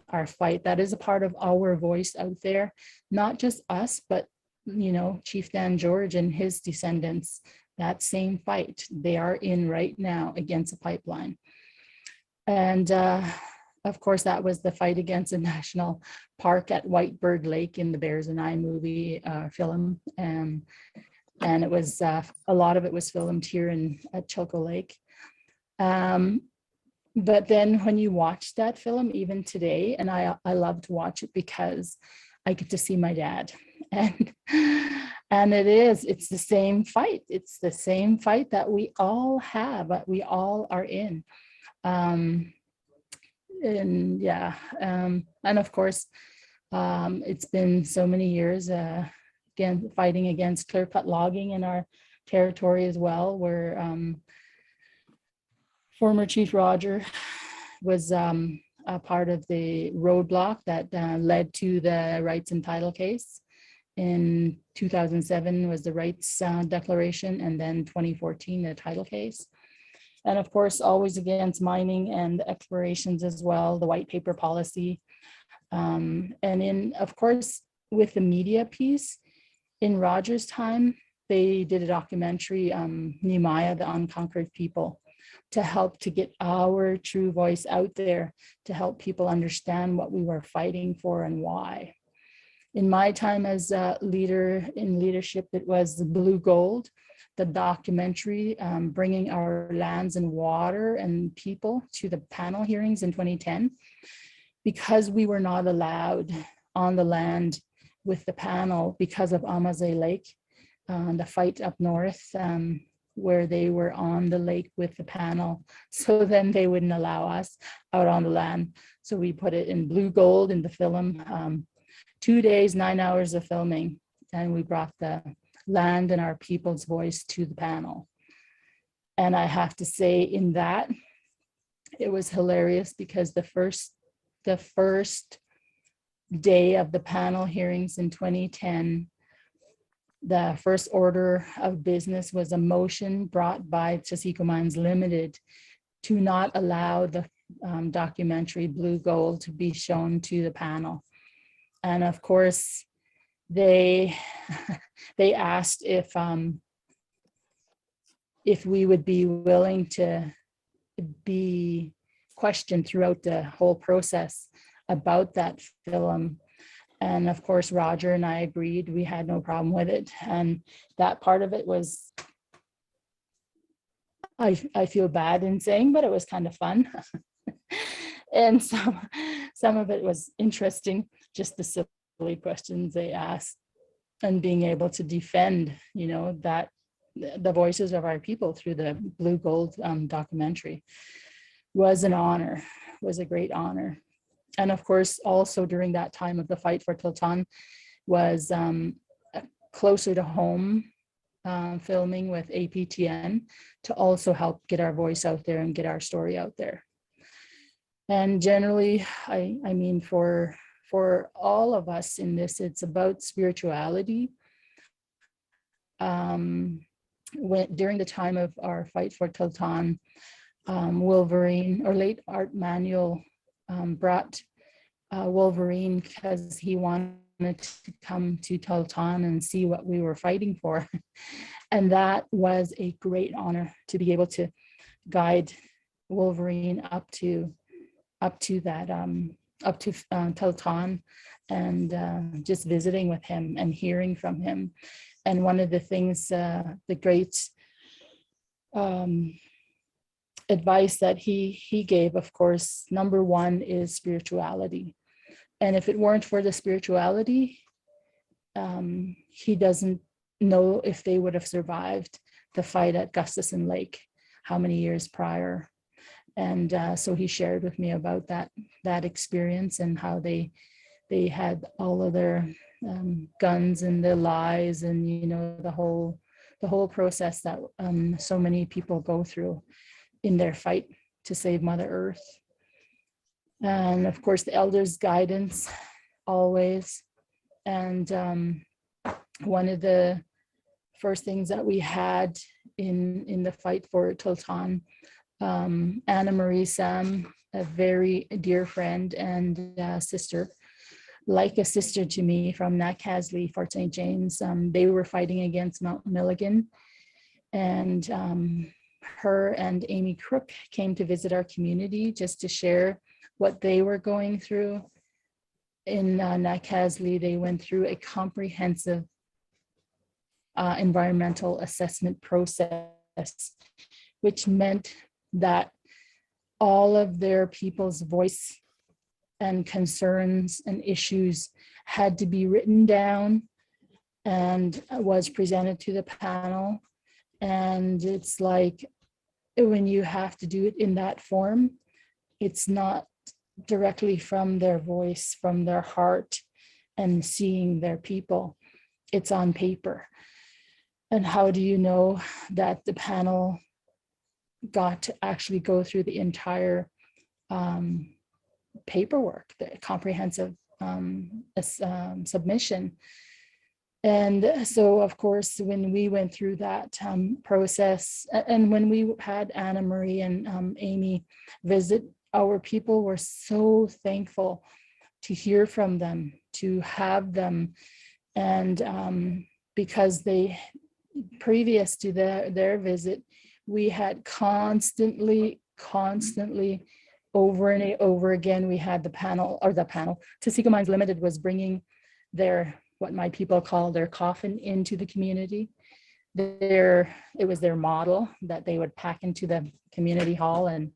our fight. That is a part of our voice out there, not just us, but, you know, Chief Dan George and his descendants, that same fight they are in right now against a pipeline. And of course, that was the fight against a national park at Whitebird Lake in the Bears and I movie film. And it was, a lot of it was filmed here at Chilko Lake. But then when you watch that film, even today, and I love to watch it because I get to see my dad. And it's the same fight. It's the same fight that we all have, that we all are in. And yeah, and of course, it's been so many years, again, fighting against clear-cut logging in our territory as well, where former Chief Roger was a part of the roadblock that led to the rights and title case. In 2007 was the rights declaration, and then 2014, the title case. And of course, always against mining and explorations as well, the white paper policy. And of course, with the media piece, in Roger's time, they did a documentary, Nehemiah, the Unconquered People, to help to get our true voice out there, to help people understand what we were fighting for and why. In my time as a leader in leadership, it was the Blue Gold, the documentary, bringing our lands and water and people to the panel hearings in 2010, because we were not allowed on the land with the panel because of Amazigh Lake, the fight up north, where they were on the lake with the panel. So then they wouldn't allow us out on the land. So we put it in Blue Gold in the film, 2 days, 9 hours of filming. And we brought the land and our people's voice to the panel. And I have to say, in that, it was hilarious, because the first day of the panel hearings in 2010, the first order of business was a motion brought by Taseko Mines Limited to not allow the documentary Blue Gold to be shown to the panel. And of course, they asked if we would be willing to be questioned throughout the whole process about that film. And of course, Roger and I agreed. We had no problem with it. And that part of it was, I feel bad in saying, but it was kind of fun. And some of it was interesting, just the silly questions they asked, and being able to defend, you know, that the voices of our people through the Blue Gold documentary was an honor, was a great honor. And of course, also during that time of the fight for Tilton was closer to home filming with APTN to also help get our voice out there and get our story out there. And generally, I mean, for all of us in this, it's about spirituality. During the time of our fight for Tilton, Wolverine, or late Art Manuel, brought Wolverine because he wanted to come to Tilton and see what we were fighting for. And that was a great honor to be able to guide Wolverine up to Tilton, and just visiting with him and hearing from him. And one of the things, the great advice that he gave, of course, number one is spirituality. And if it weren't for the spirituality, he doesn't know if they would have survived the fight at Gustafson Lake, how many years prior. And so he shared with me about that experience, and how they had all of their guns and their lies, and, you know, the whole the whole process that so many people go through in their fight to save Mother Earth. And of course, the elders' guidance always. And one of the first things that we had in the fight for Tilton, Anna Marie Sam, a very dear friend and sister, like a sister to me from Nakasley, Fort St. James. They were fighting against Mount Milligan, and her and Amy Crook came to visit our community just to share what they were going through. In Nakasley, they went through a comprehensive environmental assessment process, which meant that all of their people's voice and concerns and issues had to be written down and was presented to the panel. And it's like, when you have to do it in that form, it's not directly from their voice, from their heart and seeing their people. It's on paper. And how do you know that the panel got to actually go through the entire paperwork, the comprehensive submission? And so, of course, when we went through that process, and when we had Anna Marie and Amy visit, our people were so thankful to hear from them, to have them. And because they, previous to their visit, we had constantly over and over again, we had the panel, Tasika Mines Limited was bringing their, what my people call their coffin, into the community. It was their model that they would pack into the community hall, and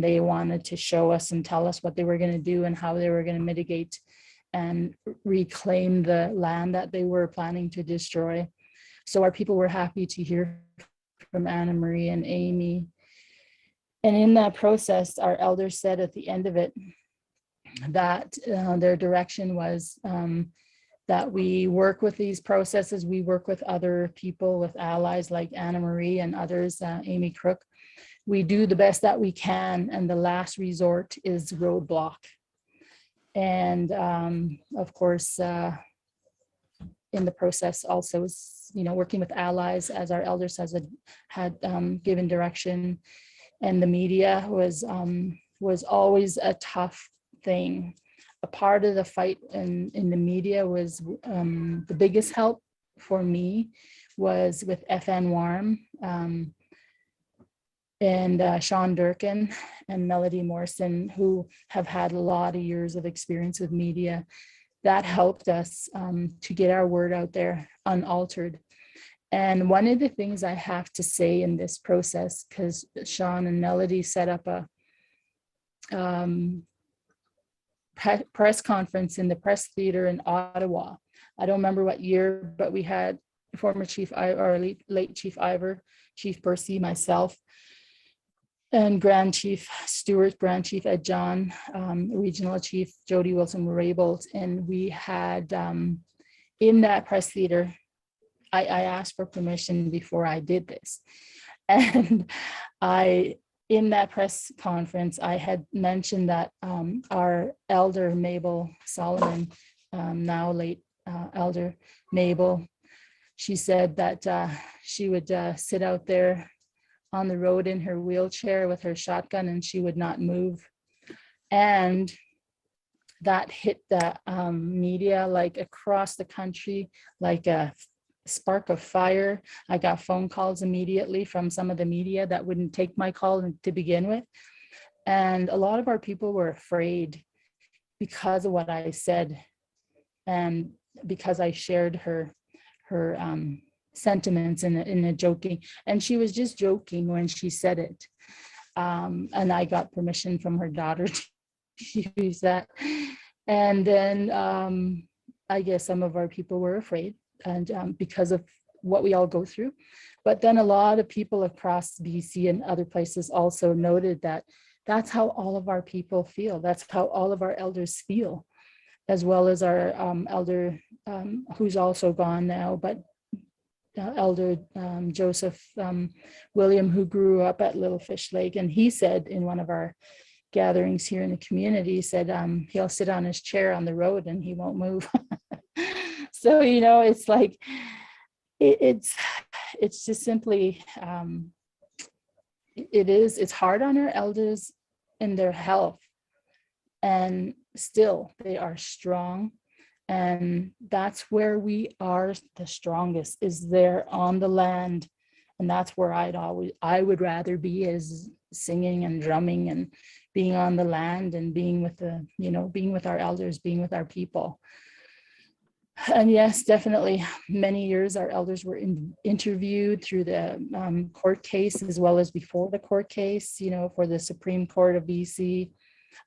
they wanted to show us and tell us what they were going to do and how they were going to mitigate and reclaim the land that they were planning to destroy. So our people were happy to hear from Anna Marie and Amy. And in that process, our elders said at the end of it that their direction was that we work with these processes, we work with other people, with allies like Anna Marie and others, Amy Crook. We do the best that we can, and the last resort is roadblock. And of course, in the process also, working with allies, as our elders had given direction. And the media was always a tough thing. A part of the fight in the media was the biggest help for me was with FN Warm and Sean Durkin and Melody Morrison, who have had a lot of years of experience with media. That helped us to get our word out there unaltered. And one of the things I have to say in this process, because Sean and Melody set up a press conference in the press theater in Ottawa. I don't remember what year, but we had former Chief, or late Chief Ivor, Chief Percy, myself, and Grand Chief Stewart, Grand Chief Ed John, Regional Chief Jody Wilson were able, and we had in that press theater, I asked for permission before I did this. And in that press conference, I had mentioned that our elder, Mabel Solomon, now late elder Mabel, she said that she would sit out there on the road in her wheelchair with her shotgun and she would not move. And that hit the media like across the country, like a spark of fire. I got phone calls immediately from some of the media that wouldn't take my call to begin with. And a lot of our people were afraid because of what I said and because I shared her sentiments in a joking, and she was just joking when she said it. And I got permission from her daughter to use that. And then I guess some of our people were afraid, and because of what we all go through. But then a lot of people across BC and other places also noted that that's how all of our people feel. That's how all of our elders feel, as well as our elder who's also gone now. But Elder Joseph William, who grew up at Little Fish Lake, and he said in one of our gatherings here in the community, said he'll sit on his chair on the road and he won't move. So, you know, it's like, it's just simply, it's hard on our elders and their health, and still they are strong. And that's where we are the strongest, is there on the land. And that's where I would rather be, is singing and drumming and being on the land and being with the, you know, being with our elders, being with our people. And yes, definitely many years our elders were interviewed through the court case, as well as before the court case, you know, for the Supreme Court of BC,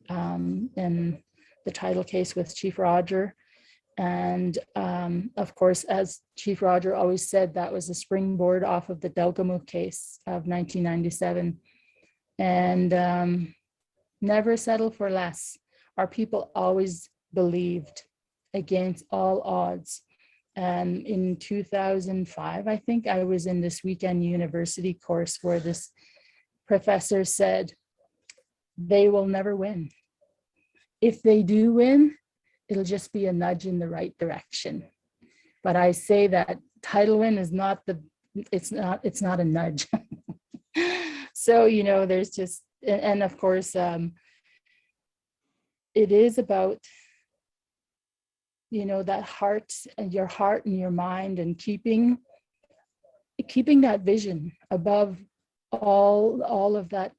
and the title case with Chief Roger. And of course, as Chief Roger always said, that was a springboard off of the Delgamuukw case of 1997. And never settle for less. Our people always believed against all odds. And in 2005, I think I was in this weekend university course where this professor said, they will never win. If they do win, it'll just be a nudge in the right direction. But I say that tidal win is not it's not a nudge. So, you know, there's just, and of course, it is about, you know, that heart and your mind, and keeping that vision above all of that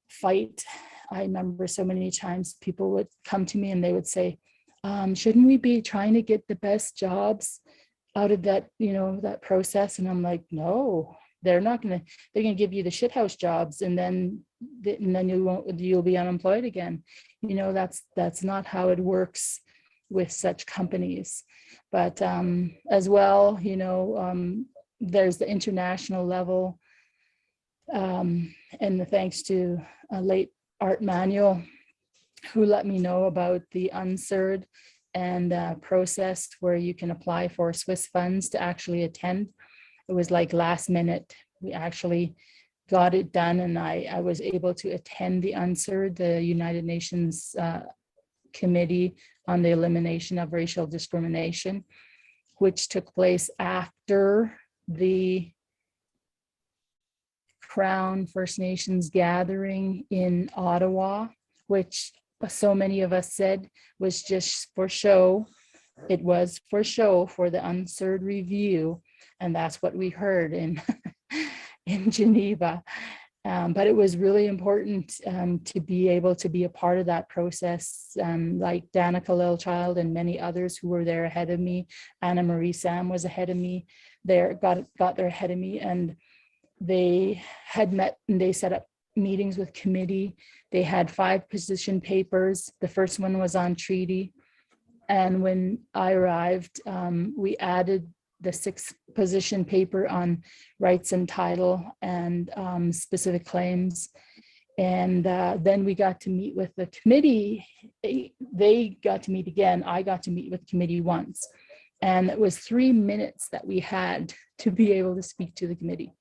fight. I remember so many times people would come to me and they would say, shouldn't we be trying to get the best jobs out of that, you know, that process? And I'm like, no, they're gonna give you the shithouse jobs, and then you'll be unemployed again. You know, that's not how it works with such companies. But as well, you know, there's the international level, and the thanks to late Art Manuel, who let me know about the UNSERD and process where you can apply for Swiss funds to actually attend. It was like last minute. We actually got it done, and I was able to attend the UNSERD, the United Nations Committee on the Elimination of Racial Discrimination, which took place after the Crown First Nations gathering in Ottawa, which so many of us said was just for show. It was for show for the UNSERD review, and that's what we heard in in Geneva. But it was really important to be able to be a part of that process, like Danica Lilchild and many others who were there ahead of me. Anna Marie Sam was ahead of me, got there ahead of me, and they had met and they set up meetings with committee. They had 5 position papers. The first one was on treaty. And when I arrived, we added the 6th position paper on rights and title and specific claims. And then we got to meet with the committee. They got to meet again. I got to meet with committee once. And it was 3 minutes that we had to be able to speak to the committee.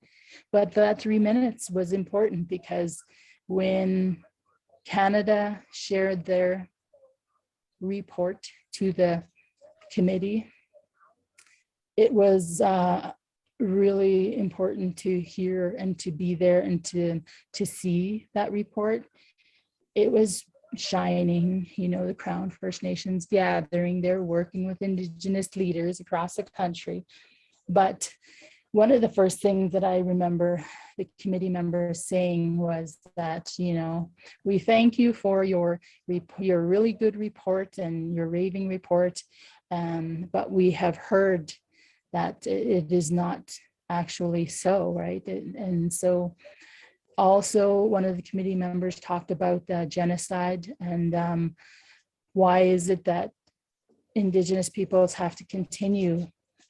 But that 3 minutes was important, because when Canada shared their report to the committee, it was really important to hear and to be there and to see that report. It was shining, you know, the Crown First Nations gathering, they're working with Indigenous leaders across the country. But one of the first things that I remember the committee members saying was that, you know, we thank you for your really good report and your raving report, but we have heard that it is not actually so, right? And so also one of the committee members talked about genocide, and why is it that Indigenous peoples have to continue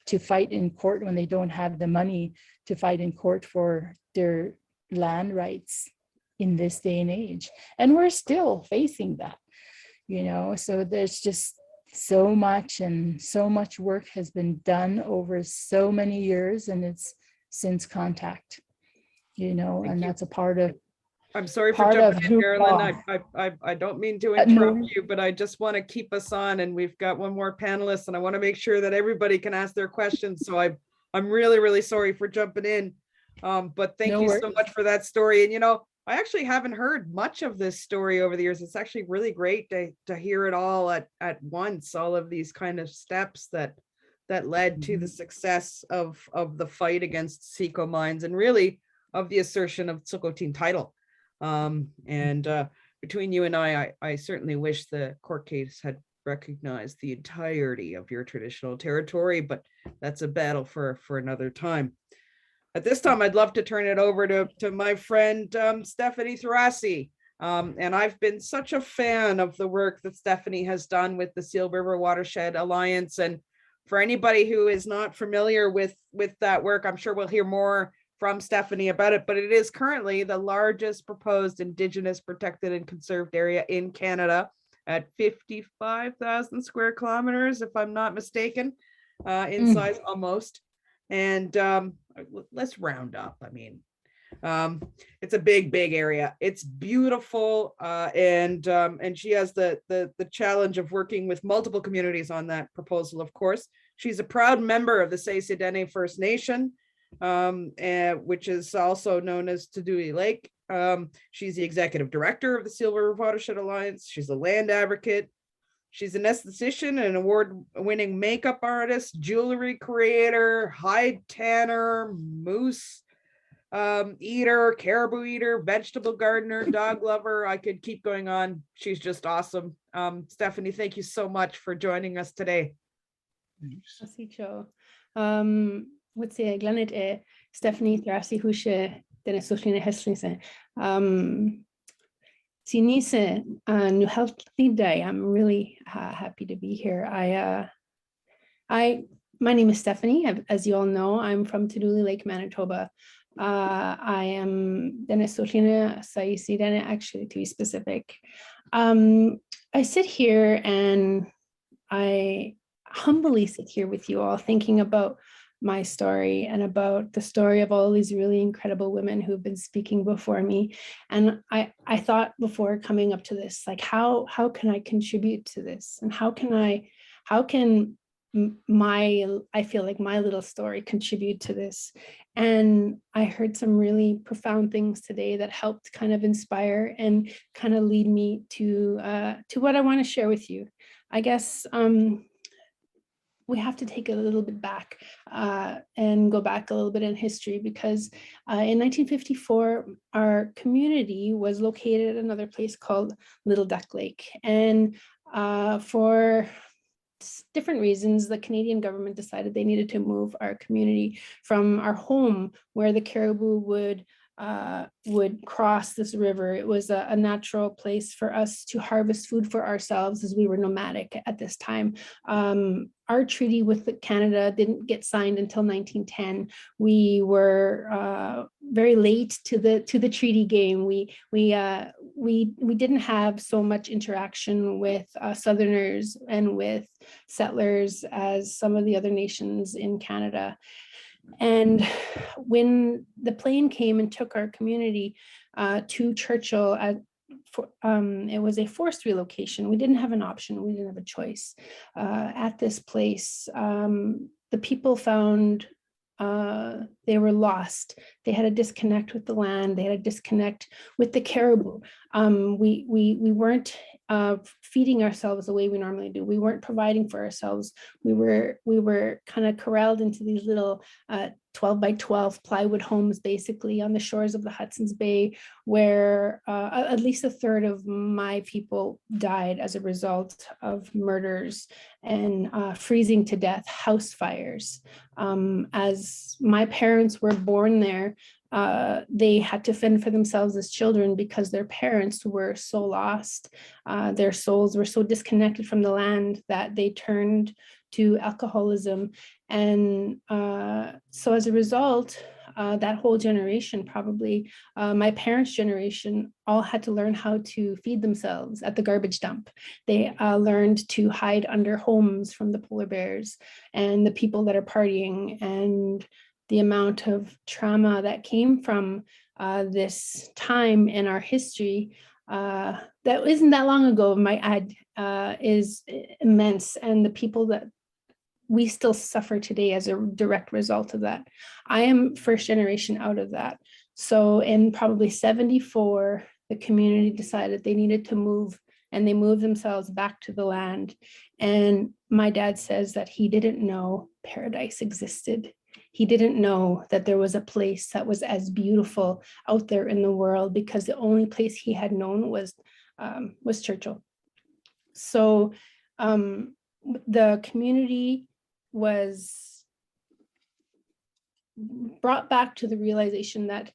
to fight in court when they don't have the money to fight in court for their land rights in this day and age. And we're still facing that, you know, so there's just so much, and so much work has been done over so many years, and it's since contact, you know, Thank and you. that's a part of I'm sorry for jumping in, Carolyn. I don't mean to interrupt you, but I just want to keep us on, and we've got one more panelist, and I want to make sure that everybody can ask their questions. So I'm really, really sorry for jumping in. But thank you so much for that story. And, you know, I actually haven't heard much of this story over the years. It's actually really great to hear it all at once, all of these kind of steps that led to the success of the fight against SECO mines, and really of the assertion of Tsukotin title. Between you and I certainly wish the court case had recognized the entirety of your traditional territory, but that's a battle for another time. At this time, I'd love to turn it over to my friend Stephanie Thorassie. And I've been such a fan of the work that Stephanie has done with the Seal River Watershed Alliance. And for anybody who is not familiar with that work, I'm sure we'll hear more from Stephanie about it, but it is currently the largest proposed Indigenous protected and conserved area in Canada at 55,000 square kilometers, if I'm not mistaken, in size almost. And let's round up. I mean, it's a big area. It's beautiful, and she has the challenge of working with multiple communities on that proposal. Of course, she's a proud member of the Xat'sull First Nation, which is also known as Tudui Lake. She's the executive director of the Seal River Watershed Alliance. She's a land advocate. She's an esthetician and award-winning makeup artist, jewelry creator, hide tanner, moose eater, caribou eater, vegetable gardener, dog lover. I could keep going on. She's just awesome. Stephanie, thank you so much for joining us today. What's Glennet Stephanie Thorassie Hushe Dennis Soshina Heslingsen. Sinise New Healthy Day. I'm really happy to be here. My name is Stephanie. As you all know, I'm from Tudui Lake, Manitoba. I am Dennis Soshina Saisi Dene, actually, to be specific. I sit here and I humbly sit here with you all thinking about my story and about the story of all these really incredible women who've been speaking before me. And I thought before coming up to this, like, how can I contribute to this? And how can I feel like my little story contribute to this? And I heard some really profound things today that helped kind of inspire and kind of lead me to what I want to share with you. I guess we have to take a little bit back and go back a little bit in history, because in 1954, our community was located at another place called Little Duck Lake. And for different reasons, the Canadian government decided they needed to move our community from our home, where the caribou would cross this river. It was a natural place for us to harvest food for ourselves, as we were nomadic at this time. Our treaty with Canada didn't get signed until 1910. We were very late to the treaty game. We didn't have so much interaction with Southerners and with settlers as some of the other nations in Canada. And when the plane came and took our community to Churchill, it was a forced relocation. We didn't have an option. We didn't have a choice. At this place, the people found they were lost. They had a disconnect with the land. They had a disconnect with the caribou. We weren't feeding ourselves the way we normally do. We weren't providing for ourselves. We were kind of corralled into these little 12 by 12 plywood homes, basically on the shores of the Hudson's Bay, where at least a third of my people died as a result of murders and freezing to death, house fires. As my parents were born there, they had to fend for themselves as children because their parents were so lost. Their souls were so disconnected from the land that they turned to alcoholism. And so as a result, that whole generation, probably my parents' generation, all had to learn how to feed themselves at the garbage dump. They learned to hide under homes from the polar bears and the people that are partying, and the amount of trauma that came from this time in our history that isn't that long ago, might add, is immense. And the people that we still suffer today as a direct result of that. I am first generation out of that. So in probably 74, the community decided they needed to move, and they moved themselves back to the land. And my dad says that he didn't know paradise existed. He didn't know that there was a place that was as beautiful out there in the world, because the only place he had known was Churchill. So the community was brought back to the realization that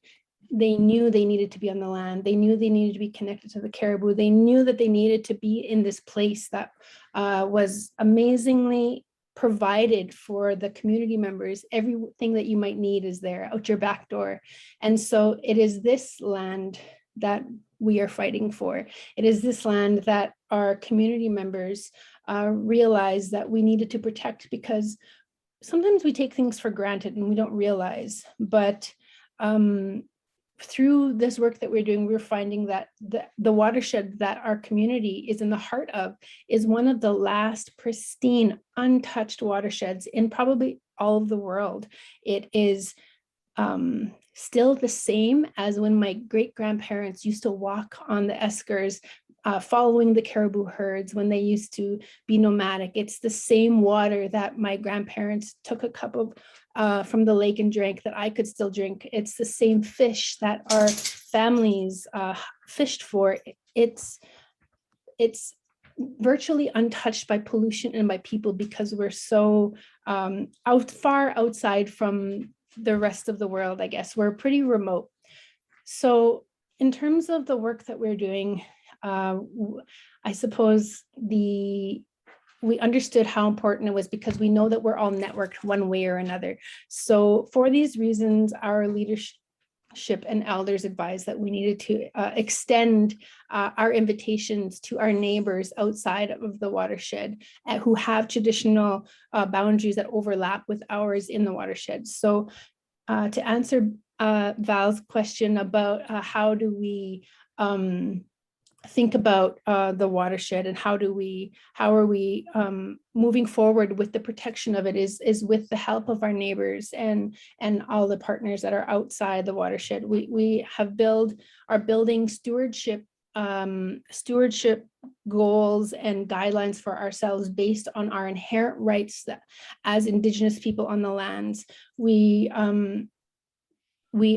they knew they needed to be on the land. They knew they needed to be connected to the caribou. They knew that they needed to be in this place that was amazingly provided for the community members. Everything that you might need is there out your back door. And so it is this land that we are fighting for. It is this land that our community members realized that we needed to protect, because sometimes we take things for granted and we don't realize. But through this work that we're doing, we're finding that the watershed that our community is in the heart of is one of the last pristine, untouched watersheds in probably all of the world. It is still the same as when my great-grandparents used to walk on the eskers, following the caribou herds when they used to be nomadic. It's the same water that my grandparents took a cup of from the lake and drank that I could still drink. It's the same fish that our families fished for. It's virtually untouched by pollution and by people, because we're so far outside from the rest of the world, I guess. We're pretty remote. So in terms of the work that we're doing, I suppose we understood how important it was, because we know that we're all networked one way or another. So for these reasons, our leadership and elders advised that we needed to extend our invitations to our neighbors outside of the watershed who have traditional boundaries that overlap with ours in the watershed. So to answer Val's question about how do we think about the watershed and how are we moving forward with the protection of it is with the help of our neighbors and all the partners that are outside the watershed. We have are building stewardship goals and guidelines for ourselves based on our inherent rights as Indigenous people on the lands. We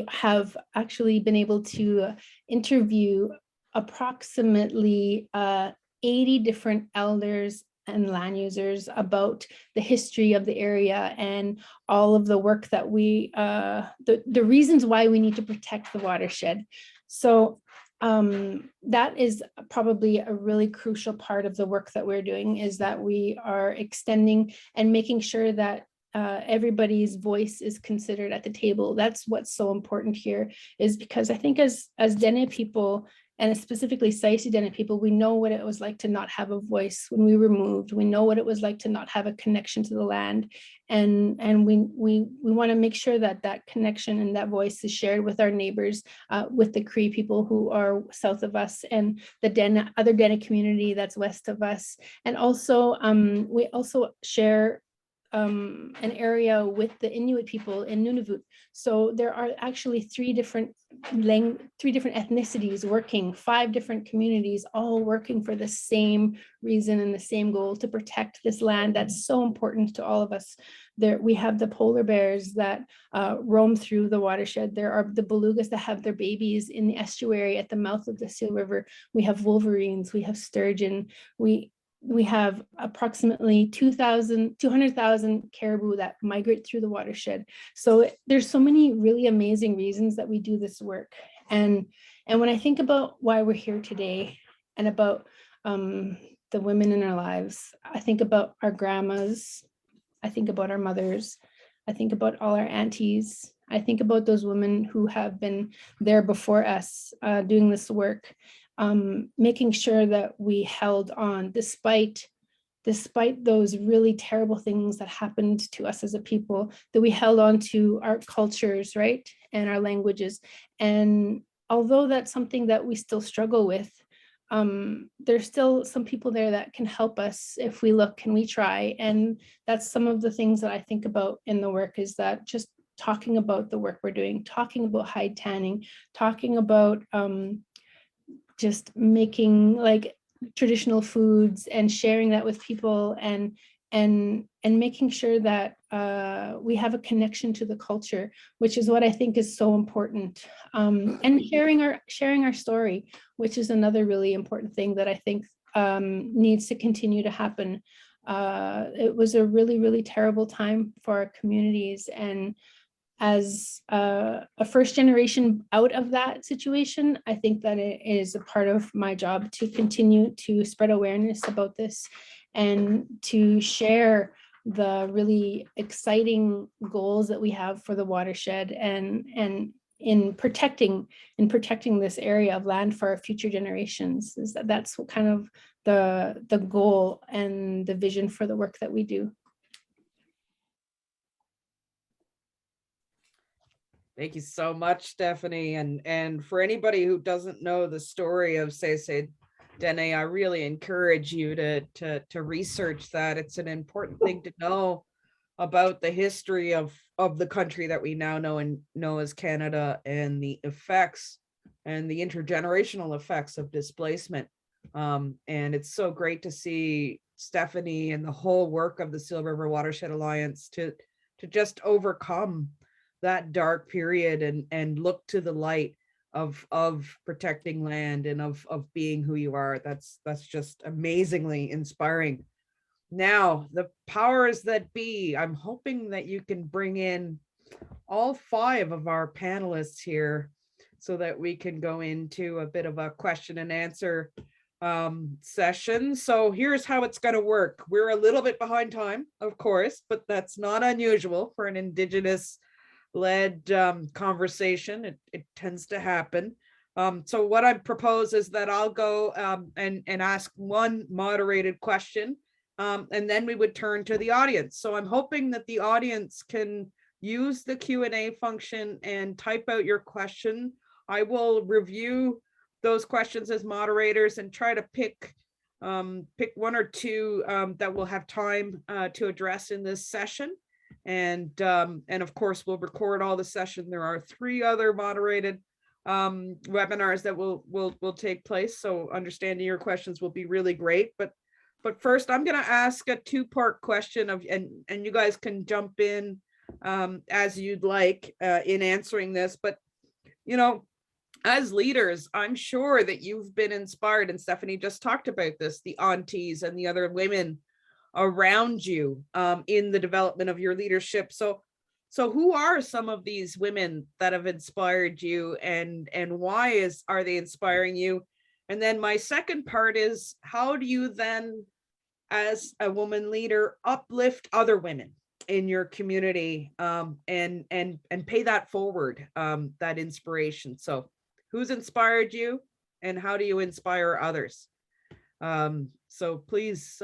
have actually been able to interview approximately 80 different elders and land users about the history of the area and all of the work that the reasons why we need to protect the watershed. So that is probably a really crucial part of the work that we're doing, is that we are extending and making sure that everybody's voice is considered at the table. That's what's so important here, is because I think as Dene people, and specifically Saisi Dene people, we know what it was like to not have a voice when we were moved. We know what it was like to not have a connection to the land. And we want to make sure that that connection and that voice is shared with our neighbors, with the Cree people who are south of us, and the other Dene community that's west of us. And also, we also share an area with the Inuit people in Nunavut. So there are actually three different ethnicities working, 5 different communities, all working for the same reason and the same goal, to protect this land that's so important to all of us. There we have the polar bears that roam through the watershed. There are the belugas that have their babies in the estuary at the mouth of the Seal River. We have wolverines, we have sturgeon, we have approximately 200,000 caribou that migrate through the watershed. So there's so many really amazing reasons that we do this work. And when I think about why we're here today and about the women in our lives, I think about our grandmas, I think about our mothers, I think about all our aunties, I think about those women who have been there before us doing this work, making sure that we held on despite those really terrible things that happened to us as a people, that we held on to our cultures, right? And our languages. And although that's something that we still struggle with, there's still some people there that can help us if we look and we try. And that's some of the things that I think about in the work, is that just talking about the work we're doing, talking about hide tanning, talking about just making like traditional foods and sharing that with people, and making sure that we have a connection to the culture, which is what I think is so important. And sharing our story, which is another really important thing that I think needs to continue to happen. It was a really, really terrible time for our communities, and as a first generation out of that situation, I think that it is a part of my job to continue to spread awareness about this and to share the really exciting goals that we have for the watershed, and in protecting this area of land for our future generations. Is that's what kind of the goal and the vision for the work that we do. Thank you so much, Stephanie. And for anybody who doesn't know the story of Xat'sull Dene, I really encourage you to research that. It's an important thing to know about the history of the country that we now know as Canada, and the effects and the intergenerational effects of displacement. And it's so great to see Stephanie and the whole work of the Seal River Watershed Alliance to just overcome that dark period and look to the light of protecting land and of being who you are. That's just amazingly inspiring. Now, the powers that be, I'm hoping that you can bring in all 5 of our panelists here so that we can go into a bit of a question and answer session. So here's how it's going to work. We're a little bit behind time, of course, but that's not unusual for an Indigenous led conversation. It tends to happen. So what I propose is that I'll go and ask one moderated question, and then we would turn to the audience. So I'm hoping that the audience can use the Q&A function and type out your question. I will review those questions as moderators and try to pick 1 or 2 that we'll have time to address in this session. And of course, we'll record all the session. There are 3 other moderated webinars that will take place. So understanding your questions will be really great. But first, I'm going to ask a 2-part question and you guys can jump in as you'd like in answering this. But as leaders, I'm sure that you've been inspired, and Stephanie just talked about this, the aunties and the other women around you in the development of your leadership. So who are some of these women that have inspired you, and why are they inspiring you? And then my second part is, how do you then, as a woman leader, uplift other women in your community and pay that forward, that inspiration? So who's inspired you, and how do you inspire others? So please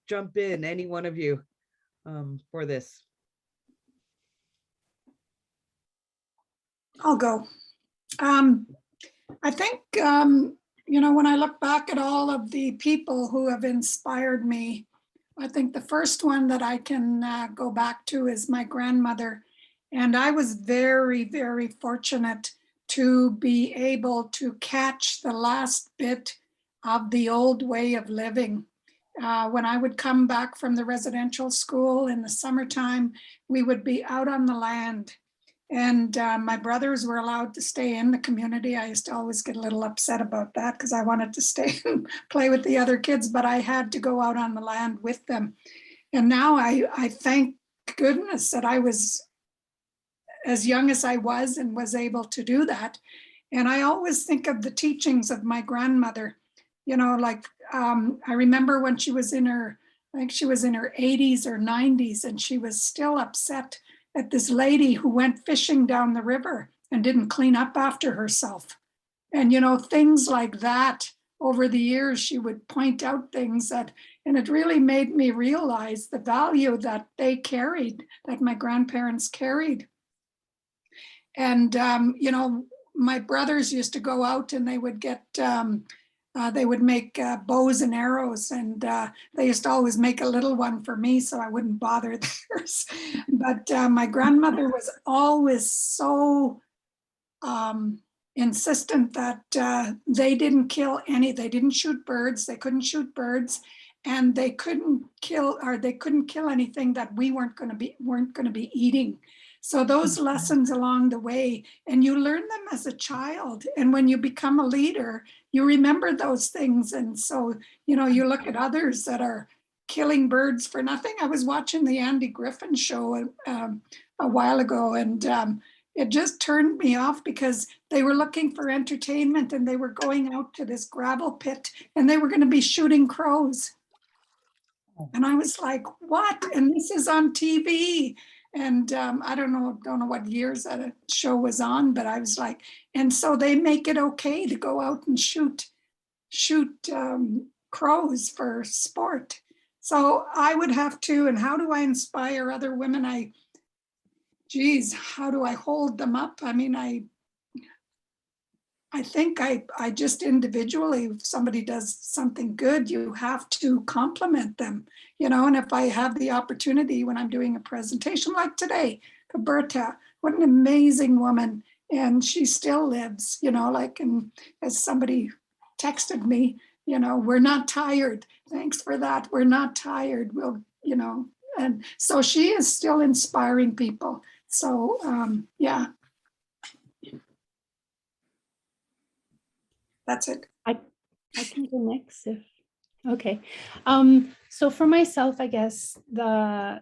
jump in, any one of you, for this. I'll go. I think, when I look back at all of the people who have inspired me, I think the first one that I can go back to is my grandmother. And I was very, very fortunate to be able to catch the last bit of the old way of living. When I would come back from the residential school in the summertime, we would be out on the land. And my brothers were allowed to stay in the community. I used to always get a little upset about that because I wanted to stay and play with the other kids, but I had to go out on the land with them. And now I thank goodness that I was as young as I was and was able to do that. And I always think of the teachings of my grandmother. I remember when she was in her, I think she was in her 80s or 90s, and she was still upset at this lady who went fishing down the river and didn't clean up after herself. And, you know, things like that. Over the years, she would point out things that, and it really made me realize the value that they carried, that my grandparents carried. And, you know, my brothers used to go out and they would get, they would make bows and arrows, and they used to always make a little one for me so I wouldn't bother theirs. But my grandmother was always so insistent that they didn't kill any, they didn't shoot birds, they couldn't shoot birds, and they couldn't kill anything that we weren't going to be eating. So those lessons along the way, and you learn them as a child, and when you become a leader, you remember those things. And so, you know, you look at others that are killing birds for nothing. I was watching the Andy Griffin show a while ago, and it just turned me off because they were looking for entertainment and they were going out to this gravel pit and they were going to be shooting crows. And I was like, what? And this is on TV. And I don't know what years that show was on, but I was like, and so they make it okay to go out and shoot crows for sport. So I would have to, and how do I inspire other women? Geez, how do I hold them up? I mean, I think I just individually, if somebody does something good, you have to compliment them, you know. And if I have the opportunity when I'm doing a presentation like today, Berta, what an amazing woman. And she still lives, you know, like, and as somebody texted me, you know, we're not tired. Thanks for that. We're not tired. We'll, you know, and so she is still inspiring people. So, yeah. That's it. I can go next if, okay. So for myself, I guess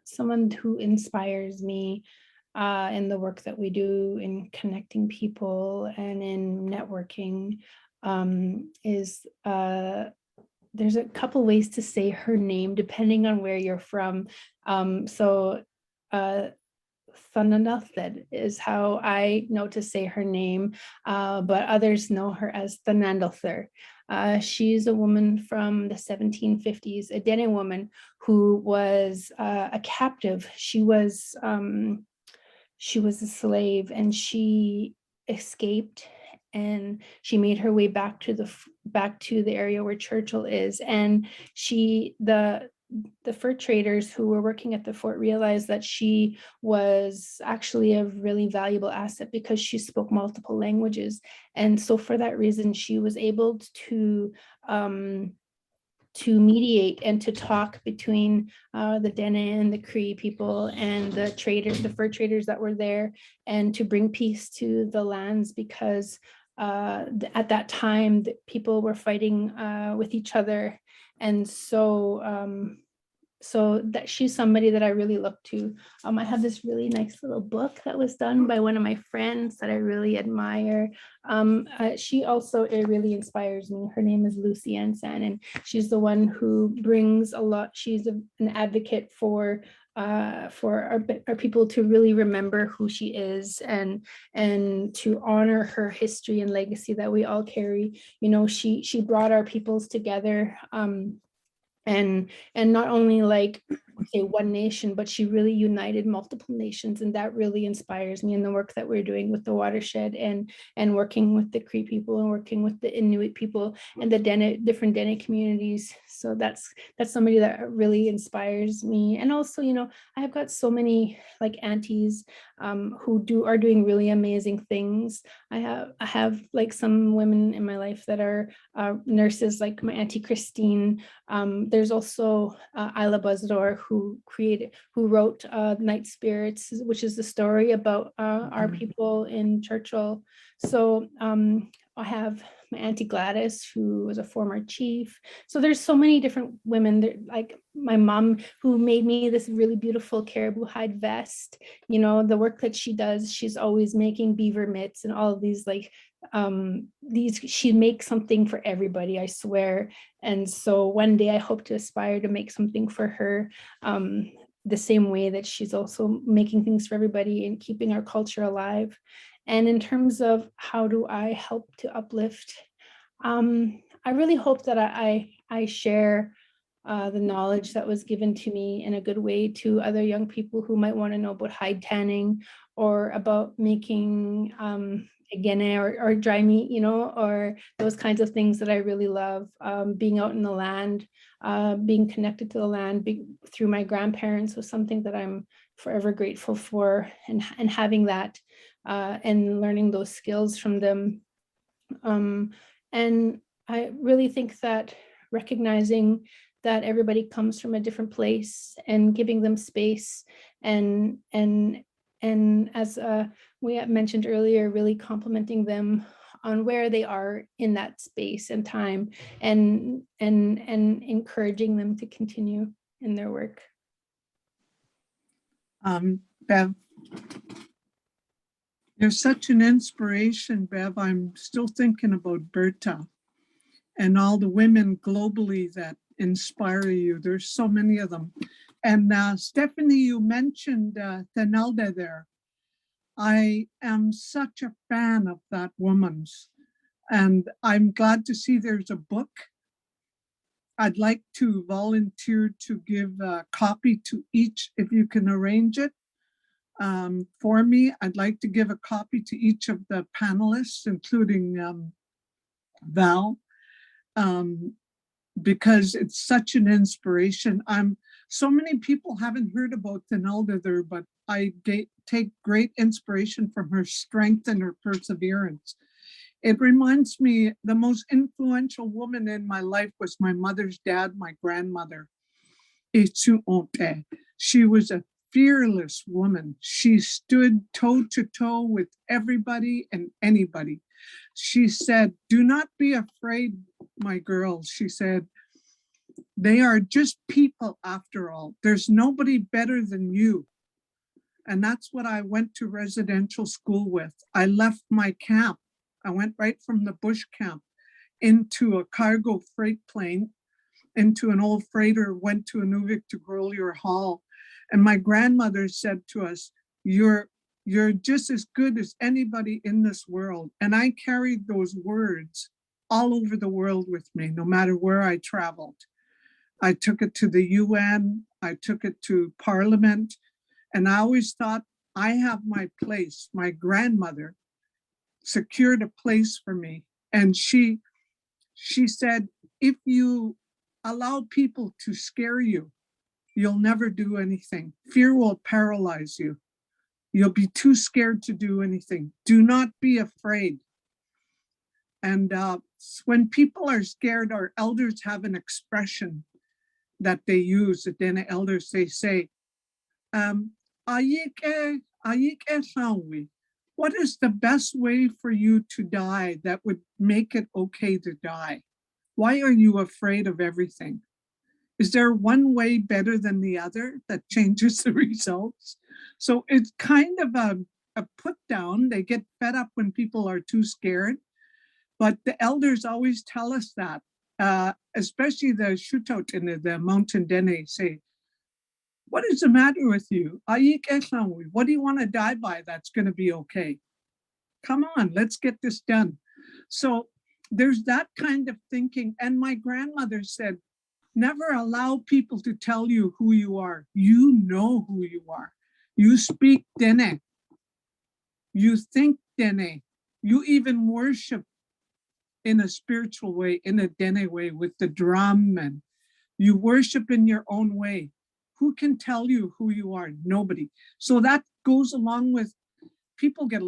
someone who inspires me in the work that we do in connecting people and in networking is there's a couple ways to say her name depending on where you're from. Thanandalthid is how I know to say her name, but others know her as Thanandalthir. She's a woman from the 1750s, a Dene woman who was a captive. She was a slave, and she escaped, and she made her way back to the area where Churchill is, and the fur traders who were working at the fort realized that she was actually a really valuable asset because she spoke multiple languages. And so for that reason, she was able to mediate and to talk between the Dene and the Cree people and the fur traders that were there, and to bring peace to the lands, because at that time people were fighting with each other. And so that she's somebody that I really look to. I have this really nice little book that was done by one of my friends that I really admire. She also really inspires me. Her name is Lucy Ansan, and she's the one who brings a lot. She's an advocate for our people to really remember who she is, and to honor her history and legacy that we all carry. You know, she brought our peoples together, and not only like say one nation, but she really united multiple nations, and that really inspires me in the work that we're doing with the watershed, and working with the Cree people and working with the Inuit people and the different Dene communities. So that's somebody that really inspires me. And also, you know, I have got so many like aunties who are doing really amazing things. I have like some women in my life that are nurses, like my auntie Christine. There's also Isla Buzdor, who wrote Night Spirits, which is the story about our people in Churchill. So I have my auntie Gladys, who was a former chief. So there's so many different women there, like my mom, who made me this really beautiful caribou hide vest. You know, the work that she does, she's always making beaver mitts and all of these, like she makes something for everybody, I swear. And so one day I hope to aspire to make something for her. the same way that she's also making things for everybody and keeping our culture alive. And in terms of how do I help to uplift, I really hope that I share the knowledge that was given to me in a good way to other young people who might want to know about hide tanning or about making egene or dry meat, you know, or those kinds of things that I really love. Being out in the land, being connected to the land through my grandparents was something that I'm forever grateful for, and having that and learning those skills from them. And I really think that recognizing that everybody comes from a different place and giving them space and as we mentioned earlier, really complimenting them on where they are in that space and time, and encouraging them to continue in their work. Bev, you're such an inspiration, Bev. I'm still thinking about Berta and all the women globally that inspire you. There's so many of them. And Stephanie, you mentioned Thenelda there. I am such a fan of that woman's, and I'm glad to see there's a book. I'd like to volunteer to give a copy to each, if you can arrange it for me. I'd like to give a copy to each of the panelists, including Val, because it's such an inspiration. So many people haven't heard about Thenelda there, but I take great inspiration from her strength and her perseverance. It reminds me, the most influential woman in my life was my mother's dad, my grandmother. She was a fearless woman. She stood toe to toe with everybody and anybody. She said, "Do not be afraid, my girls." She said, "They are just people after all. There's nobody better than you." And that's what I went to residential school with. I left my camp. I went right from the bush camp into a cargo freight plane, into an old freighter, went to Inuvik to Grolier Hall. And my grandmother said to us, you're just as good as anybody in this world. And I carried those words all over the world with me, no matter where I traveled. I took it to the UN, I took it to Parliament, and I always thought, I have my place. My grandmother secured a place for me. And she said, if you allow people to scare you, you'll never do anything. Fear will paralyze you. You'll be too scared to do anything. Do not be afraid. And when people are scared, our elders have an expression that they use. The Dene elders, they say, what is the best way for you to die that would make it okay to die? Why are you afraid of everything? Is there one way better than the other that changes the results? So it's kind of a put down. They get fed up when people are too scared. But the elders always tell us that, especially the Shutot in the Mountain Dene say, what is the matter with you? What do you want to die by that's going to be okay? Come on, let's get this done. So there's that kind of thinking. And my grandmother said, never allow people to tell you who you are. You know who you are. You speak Dene. You think Dene. You even worship in a spiritual way, in a Dene way, with the drum, and you worship in your own way. Who can tell you who you are? Nobody. So that goes along with, people get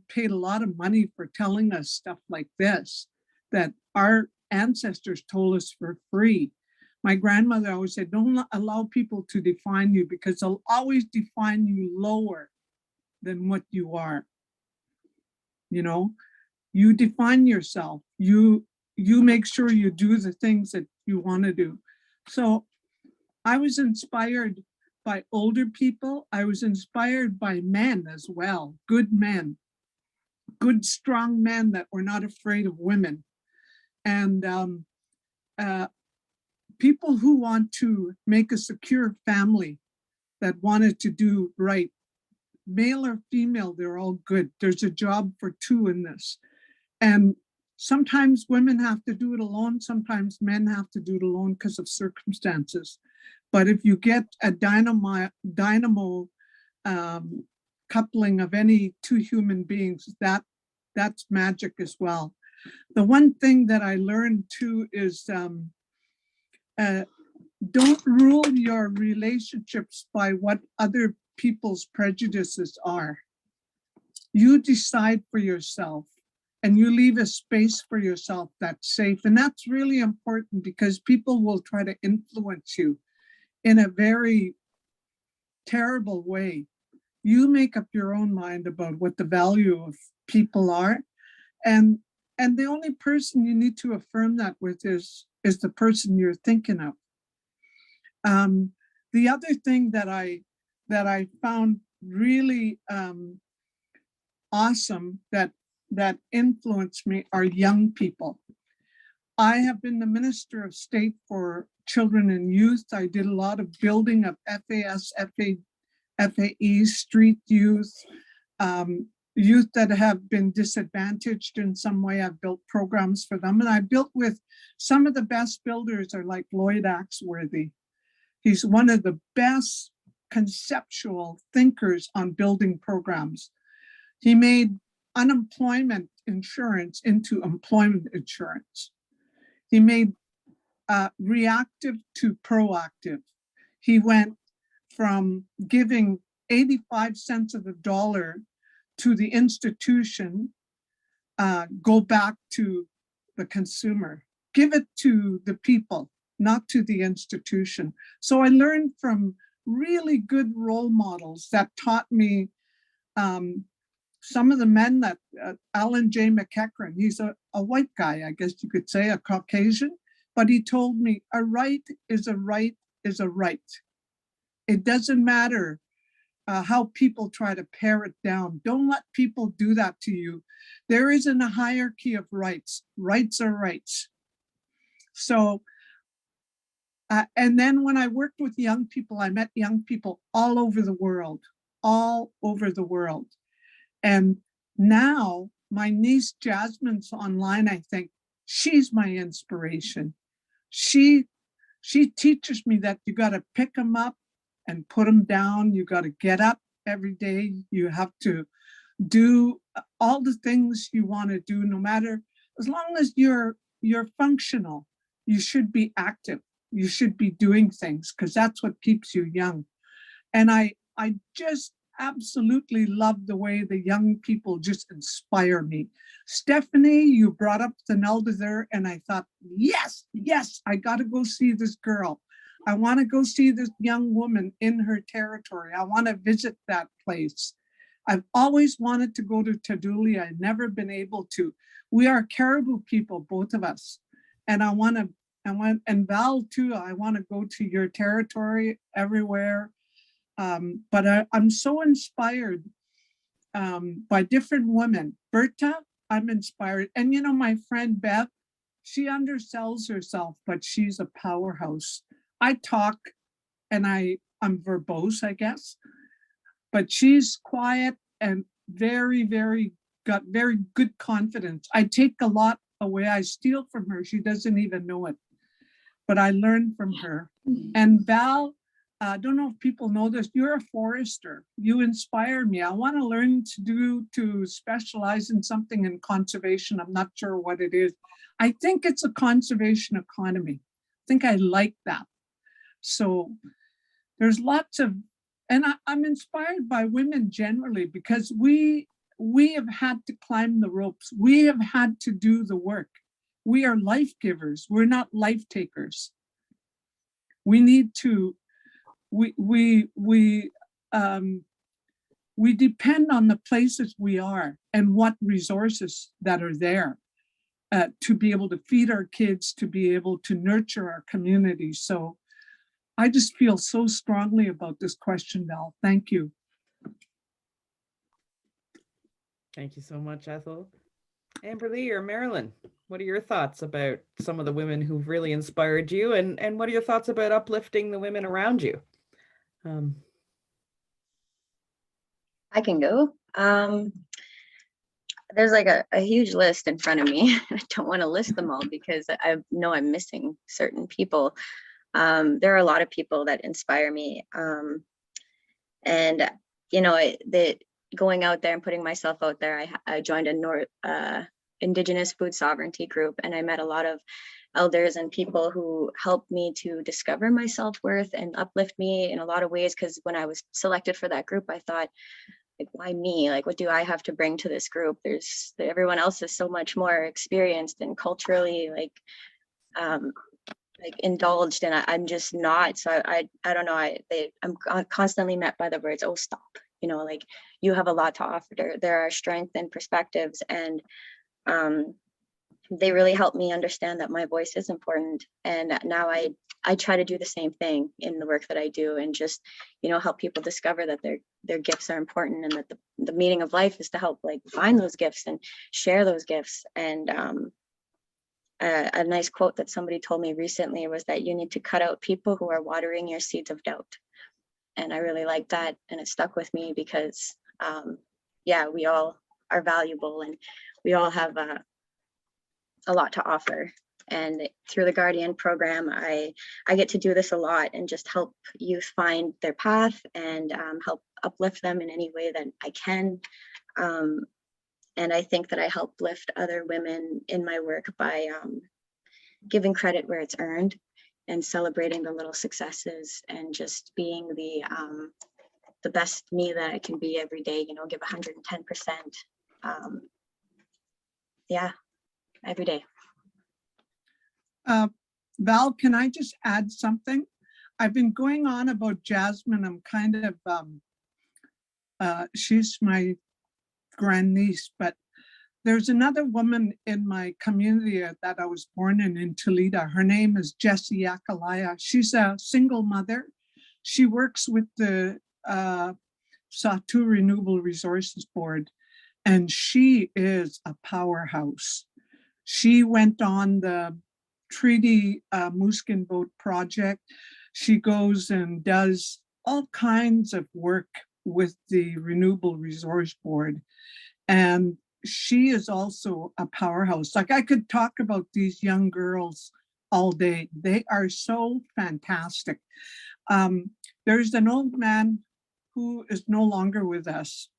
paid a lot of money for telling us stuff like this, that our ancestors told us for free. My grandmother always said, don't allow people to define you, because they'll always define you lower than what you are. You know, you define yourself. You make sure you do the things that you want to do. So I was inspired by older people. I was inspired by men as well, good men, good, strong men that were not afraid of women. And people who want to make a secure family that wanted to do right. Male or female, they're all good. There's a job for two in this. And sometimes women have to do it alone. Sometimes men have to do it alone because of circumstances. But if you get a dynamo coupling of any two human beings, that's magic as well. The one thing that I learned too is don't rule your relationships by what other people's prejudices are. You decide for yourself and you leave a space for yourself that's safe. And that's really important because people will try to influence you in a very terrible way. You make up your own mind about what the value of people are. And the only person you need to affirm that with is the person you're thinking of. The other thing that I found really awesome that influenced me are young people. I have been the Minister of State for Children and Youth. I did a lot of building of FAS, FAE, street youth, youth that have been disadvantaged in some way. I've built programs for them, and I built with some of the best builders are like Lloyd Axworthy. He's one of the best conceptual thinkers on building programs. He made unemployment insurance into employment insurance. He made reactive to proactive. He went from giving 85 cents of the dollar to the institution, go back to the consumer. Give it to the people, not to the institution. So I learned from really good role models that taught me some of the men that Alan J. McEachran, he's a white guy, I guess you could say, a Caucasian, but he told me a right is a right is a right. It doesn't matter how people try to pare it down. Don't let people do that to you. There isn't a hierarchy of rights. Rights are rights. So, and then when I worked with young people, I met young people all over the world. And now my niece Jasmine's online, I think. She's my inspiration. She teaches me that you got to pick them up and put them down. You got to get up every day. You have to do all the things you want to do, no matter, as long as you're functional, you should be active. You should be doing things because that's what keeps you young. And I just absolutely love the way the young people just inspire me. Stephanie, you brought up the Nelda there, and I thought, yes, I got to go see this girl. I want to go see this young woman in her territory. I want to visit that place. I've always wanted to go to Tadouli. I've never been able to. We are Caribou people, both of us. And and Val too, I want to go to your territory everywhere. But I'm so inspired by different women. Berta, I'm inspired. And you know, my friend Bev, she undersells herself, but she's a powerhouse. I talk and I'm verbose, I guess, but she's quiet and very, got very good confidence. I take a lot away. I steal from her. She doesn't even know it, but I learned from her. And Val, I don't know if people know this, you're a forester. You inspire me. I want to learn to specialize in something in conservation. I'm not sure what it is. I think it's a conservation economy. I think I like that. So there's lots of, and I'm inspired by women generally because we have had to climb the ropes. We have had to do the work. We are life givers. We're not life takers. We need to, we depend on the places we are and what resources that are there to be able to feed our kids, to be able to nurture our community. So I just feel so strongly about this question, Val. Thank you. Thank you so much, Ethel. Amberly or Marilyn, what are your thoughts about some of the women who've really inspired you, and what are your thoughts about uplifting the women around you? I can go. There's like a huge list in front of me. I don't want to list them all because I know I'm missing certain people. There are a lot of people that inspire me. And, you know, going out there and putting myself out there, I joined a Indigenous food sovereignty group, and I met a lot of elders and people who helped me to discover my self-worth and uplift me in a lot of ways. Because when I was selected for that group, I thought, like, why me? Like, what do I have to bring to this group? Everyone else is so much more experienced and culturally like indulged, and I'm just not. So I don't know. I'm constantly met by the words, "Oh, stop." You know, like, you have a lot to offer. There are strength and perspectives, and they really helped me understand that my voice is important. And now I try to do the same thing in the work that I do, and just, you know, help people discover that their gifts are important, and that the meaning of life is to help like find those gifts and share those gifts. And a nice quote that somebody told me recently was that you need to cut out people who are watering your seeds of doubt. And I really like that, and it stuck with me because yeah, we all are valuable, and we all have a lot to offer. And through the Guardian program, I get to do this a lot and just help youth find their path, and help uplift them in any way that I can. And I think that I help lift other women in my work by giving credit where it's earned, and celebrating the little successes, and just being the best me that I can be every day, you know, give 110%. Yeah, every day. Val, can I just add something? I've been going on about Jasmine. I'm kind of, she's my grandniece, but there's another woman in my community that I was born in Toledo. Her name is Jessie Akalaya. She's a single mother. She works with the Satu Renewable Resources Board, and she is a powerhouse. She went on the Treaty Mooskin Boat project. She goes and does all kinds of work with the Renewable Resource Board. And she is also a powerhouse. Like, I could talk about these young girls all day. They are so fantastic. There's an old man who is no longer with us.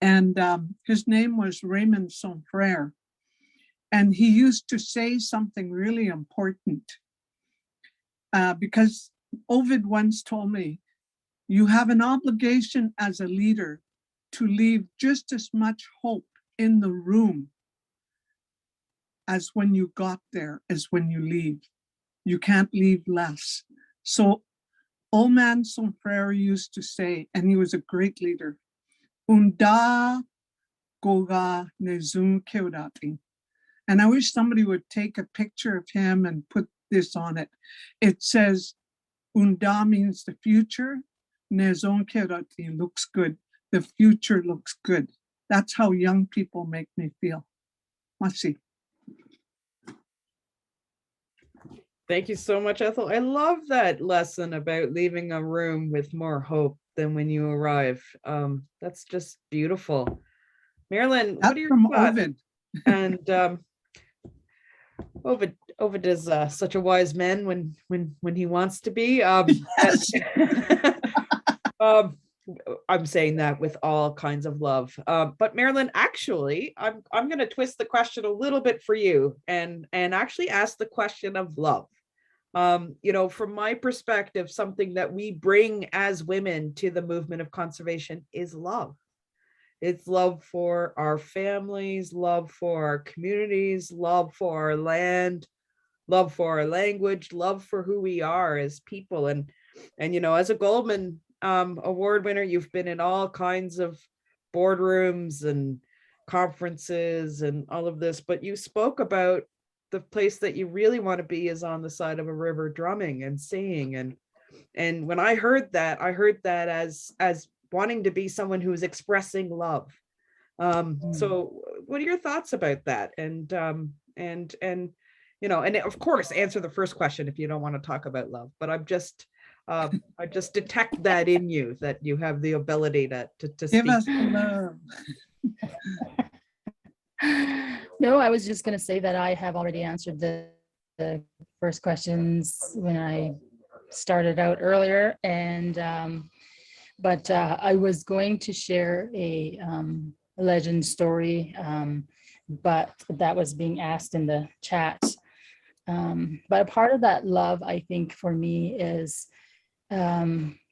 And his name was Raymond Sonfrere. And he used to say something really important, because Ovid once told me, you have an obligation as a leader to leave just as much hope in the room as when you got there, as when you leave. You can't leave less. So old man Sonfrere used to say, and he was a great leader, Unda goga nezum keudati. And I wish somebody would take a picture of him and put this on it. It says, Unda means the future, nezon keudati looks good. The future looks good. That's how young people make me feel. Masi. Thank you so much, Ethel. I love that lesson about leaving a room with more hope than when you arrive. That's just beautiful. Marilyn, That's what are your from thoughts? Ovid. And Ovid is such a wise man when he wants to be. Yes. I'm saying that with all kinds of love. But Marilyn, actually, I'm going to twist the question a little bit for you, and actually ask the question of love. You know, from my perspective, something that we bring as women to the movement of conservation is love. It's love for our families, love for our communities, love for our land, love for our language, love for who we are as people. And you know, as a Goldman award winner, you've been in all kinds of boardrooms and conferences and all of this, but you spoke about the place that you really want to be is on the side of a river drumming and singing. And when I heard that as wanting to be someone who is expressing love. So what are your thoughts about that? And you know, and of course, answer the first question if you don't want to talk about love, but I just detect that in you, that you have the ability to Give speak. us the love. No, I was just going to say that I have already answered the first questions when I started out earlier, and but I was going to share a legend story, but that was being asked in the chat. But a part of that love, I think, for me is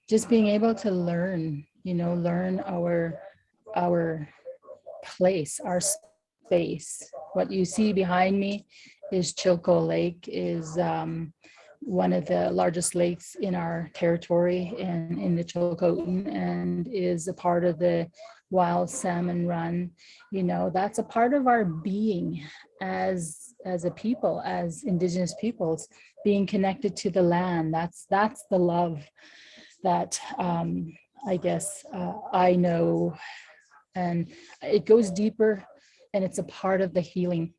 just being able to learn, learn our place, our space. What you see behind me is Chilko Lake, is one of the largest lakes in our territory and in the Chilcotin, and is a part of the wild salmon run. That's a part of our being as a people, as Indigenous peoples, being connected to the land. That's the love that I guess I know, and it goes deeper, and it's a part of the healing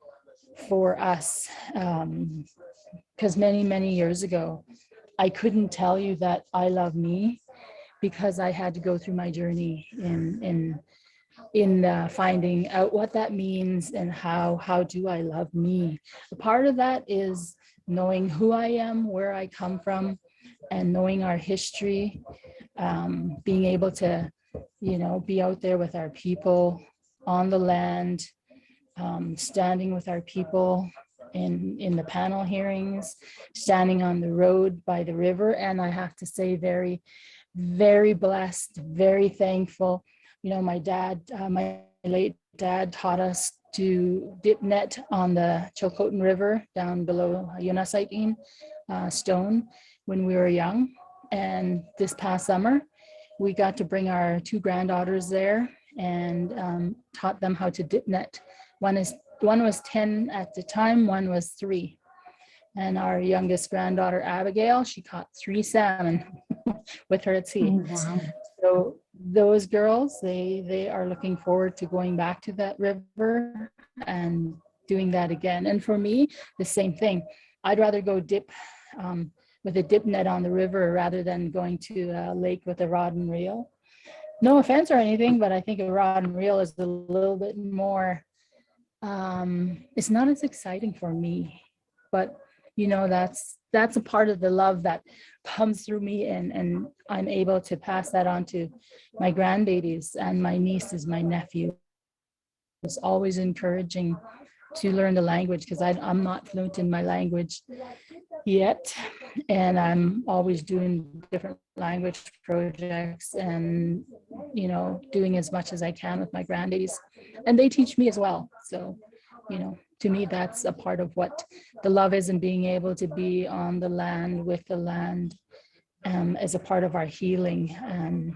for us. Because many years ago, I couldn't tell you that I love me, because I had to go through my journey in finding out what that means and how do I love me. A part of that is knowing who I am, where I come from, and knowing our history, being able to, be out there with our people on the land, standing with our people in the panel hearings, standing on the road by the river. And I have to say, very, very blessed, very thankful. My dad, my late dad, taught us to dip net on the Chilcotin River down below Xat'sull Stone when we were young. And this past summer, we got to bring our two granddaughters there and taught them how to dip net. One was 10 at the time, one was 3. And our youngest granddaughter, Abigail, she caught 3 salmon with her at sea. Oh, wow. So those girls, they are looking forward to going back to that river and doing that again. And for me, the same thing. I'd rather go dip with a dip net on the river rather than going to a lake with a rod and reel. No offense or anything, but I think a rod and reel is a little bit more, it's not as exciting for me, but that's a part of the love that comes through me, and I'm able to pass that on to my grandbabies and my nieces, my nephew. It's always encouraging to learn the language, because I'm not fluent in my language yet, and I'm always doing different language projects and doing as much as I can with my grandbabies, and they teach me as well. So to me, that's a part of what the love is, and being able to be on the land with the land as a part of our healing, and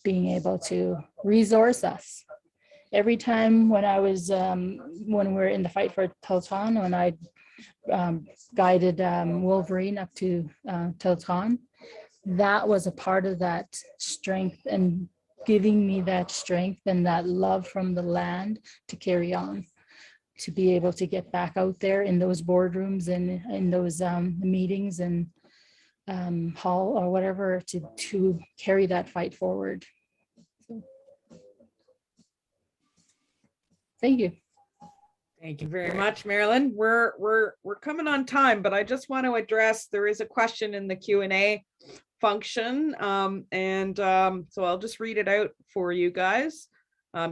being able to resource us. Every time when I was, when we were in the fight for Tilton, when I guided Wolverine up to Tilton, that was a part of that strength, and giving me that strength and that love from the land to carry on, to be able to get back out there in those boardrooms and in those meetings and hall or whatever, to carry that fight forward. So, thank you. Thank you very much, Marilyn. We're coming on time, but I just want to address, there is a question in the Q&A function, so I'll just read it out for you guys.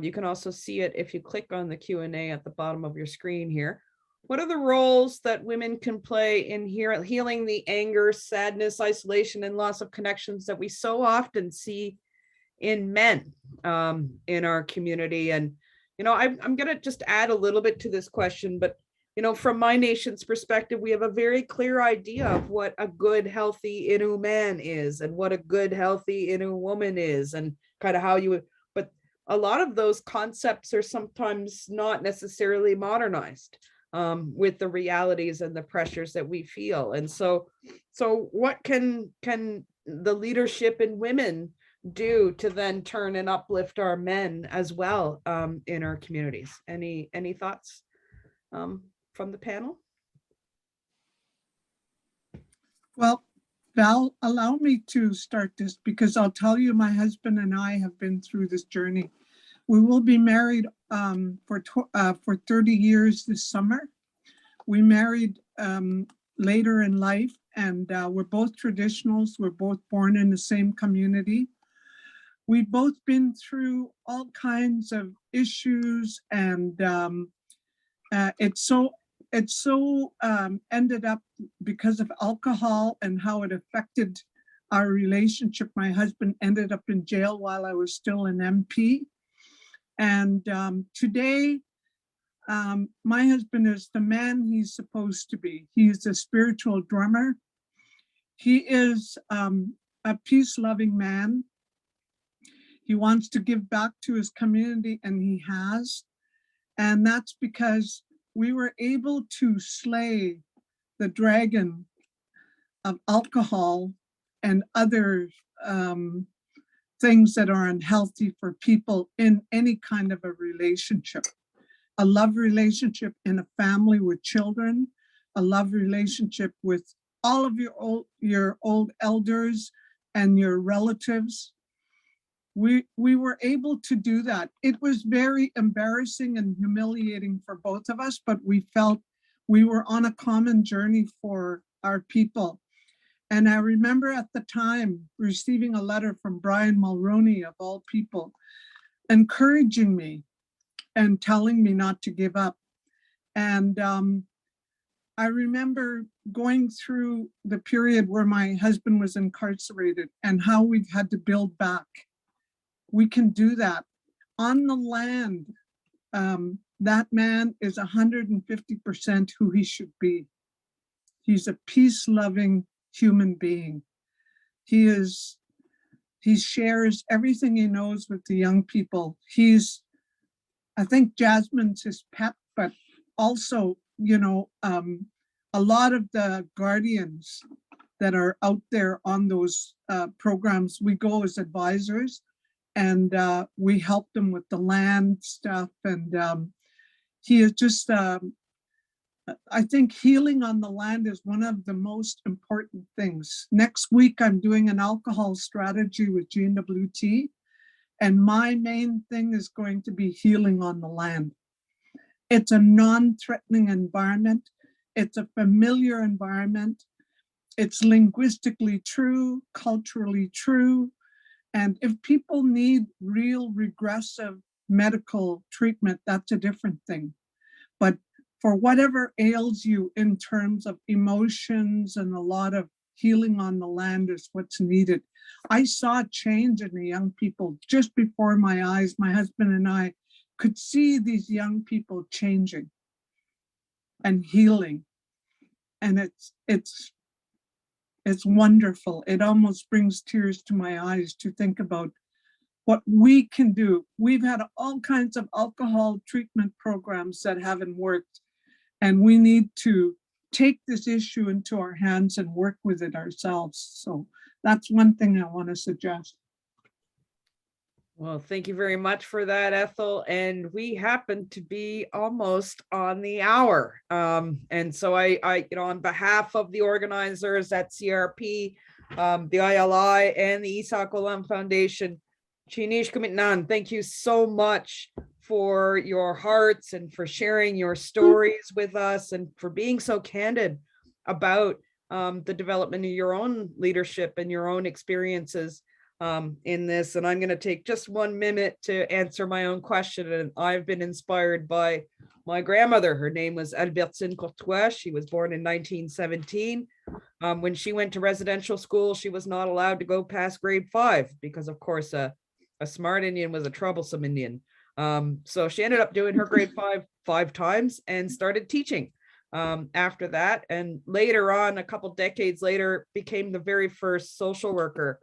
You can also see it if you click on the Q&A at the bottom of your screen here. What are the roles that women can play in healing the anger, sadness, isolation, and loss of connections that we so often see in men in our community? And I'm going to just add a little bit to this question, but from my nation's perspective, we have a very clear idea of what a good, healthy Innu man is, and what a good, healthy Innu woman is, and kind of how you would, but a lot of those concepts are sometimes not necessarily modernized with the realities and the pressures that we feel. And so what can the leadership in women do to then turn and uplift our men as well in our communities? Any thoughts from the panel? Well, Val, allow me to start this because I'll tell you, my husband and I have been through this journey. We will be married for 30 years this summer. We married later in life, and we're both traditionals. We're both born in the same community. We've both been through all kinds of issues, and it ended up because of alcohol and how it affected our relationship. My husband ended up in jail while I was still an MP. And today, my husband is the man he's supposed to be. He's a spiritual drummer. He is a peace-loving man. He wants to give back to his community, and he has. And that's because we were able to slay the dragon of alcohol and other things that are unhealthy for people in any kind of a relationship. A love relationship in a family with children, a love relationship with all of your old elders and your relatives. We were able to do that. It was very embarrassing and humiliating for both of us, but we felt we were on a common journey for our people. And I remember at the time receiving a letter from Brian Mulroney, of all people, encouraging me and telling me not to give up. And I remember going through the period where my husband was incarcerated and how we've had to build back. We can do that. On the land, that man is 150% who he should be. He's a peace-loving human being. He shares everything he knows with the young people. I think Jasmine's his pet, but also, a lot of the guardians that are out there on those programs, we go as advisors, and we help them with the land stuff. And he is just, I think healing on the land is one of the most important things. Next week, I'm doing an alcohol strategy with GWT, and my main thing is going to be healing on the land. It's a non-threatening environment. It's a familiar environment. It's linguistically true, culturally true. And if people need real regressive medical treatment, that's a different thing. But for whatever ails you in terms of emotions and a lot of healing on the land is what's needed. I saw a change in the young people just before my eyes. My husband and I could see these young people changing and healing. And it's wonderful. It almost brings tears to my eyes to think about what we can do. We've had all kinds of alcohol treatment programs that haven't worked, and we need to take this issue into our hands and work with it ourselves. So that's one thing I want to suggest. Well, thank you very much for that, Ethel. And we happen to be almost on the hour. And so I on behalf of the organizers at CRP, the ILI and the IISAAK OLAM Foundation, Chinish Kumitnan, thank you so much for your hearts and for sharing your stories with us and for being so candid about the development of your own leadership and your own experiences in this. And I'm going to take just 1 minute to answer my own question. And I've been inspired by my grandmother. Her name was Valérie Courtois. She was born in 1917. When she went to residential school, she was not allowed to go past grade 5 because, of course, a smart Indian was a troublesome Indian. So she ended up doing her grade 5 times and started teaching after that. And later on, a couple decades later, became the very first social worker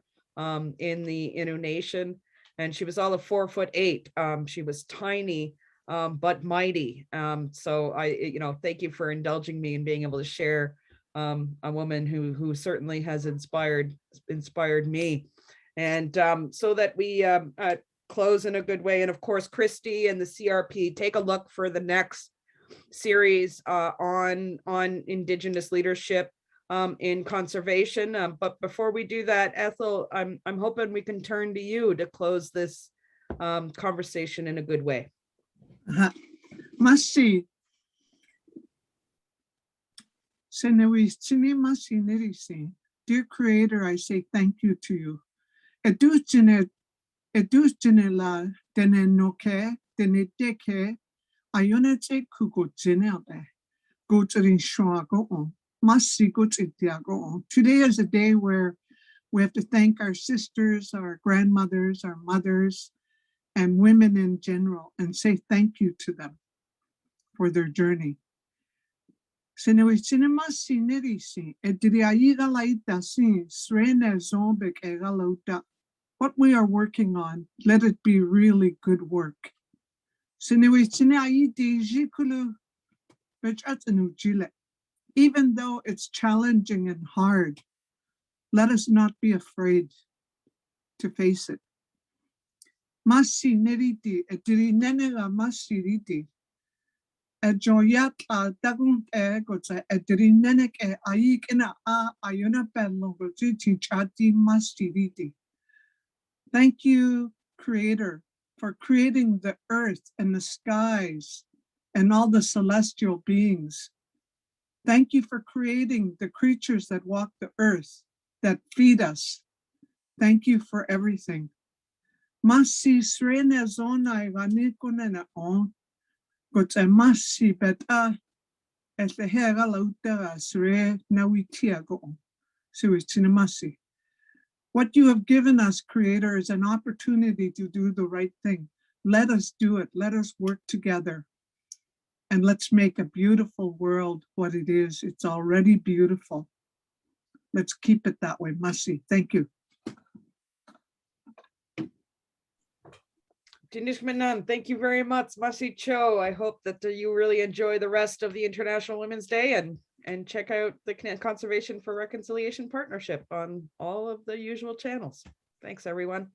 in the Innu Nation. And she was all of 4'8". She was tiny, but mighty. So I, thank you for indulging me in being able to share a woman who certainly has inspired me. And so that we close in a good way. And of course, Christy and the CRP, take a look for the next series on Indigenous leadership. in conservation. But before we do that, Ethel, I'm hoping we can turn to you to close this conversation in a good way. Masi. Dear Creator, I say thank you to you. Edujine la dene noke dene deke ayonete kugo jinelde go to the shwago on masi go to on. Today is a day where we have to thank our sisters, our grandmothers, our mothers, and women in general, and say thank you to them for their journey. What we are working on, let it be really good work. Even though it's challenging and hard, let us not be afraid to face it. Masi neriti, ediri nenega masi riti. Joyat dagun goza ediri nenek ayik ina ayona bello gozi chati masi riti. Thank you, Creator, for creating the earth and the skies and all the celestial beings. Thank you for creating the creatures that walk the earth, that feed us. Thank you for everything. Masi srene zona ivanikuna on, gote masi beta es the hera lauta sre nawitia go. So it's masi. What you have given us, Creator, is an opportunity to do the right thing. Let us do it. Let us work together. And let's make a beautiful world what it is. It's already beautiful. Let's keep it that way. Masi, thank you. Tinishmanan, thank you very much, Masi Cho. I hope that you really enjoy the rest of the International Women's Day and check out the Conservation for Reconciliation Partnership on all of the usual channels. Thanks, everyone.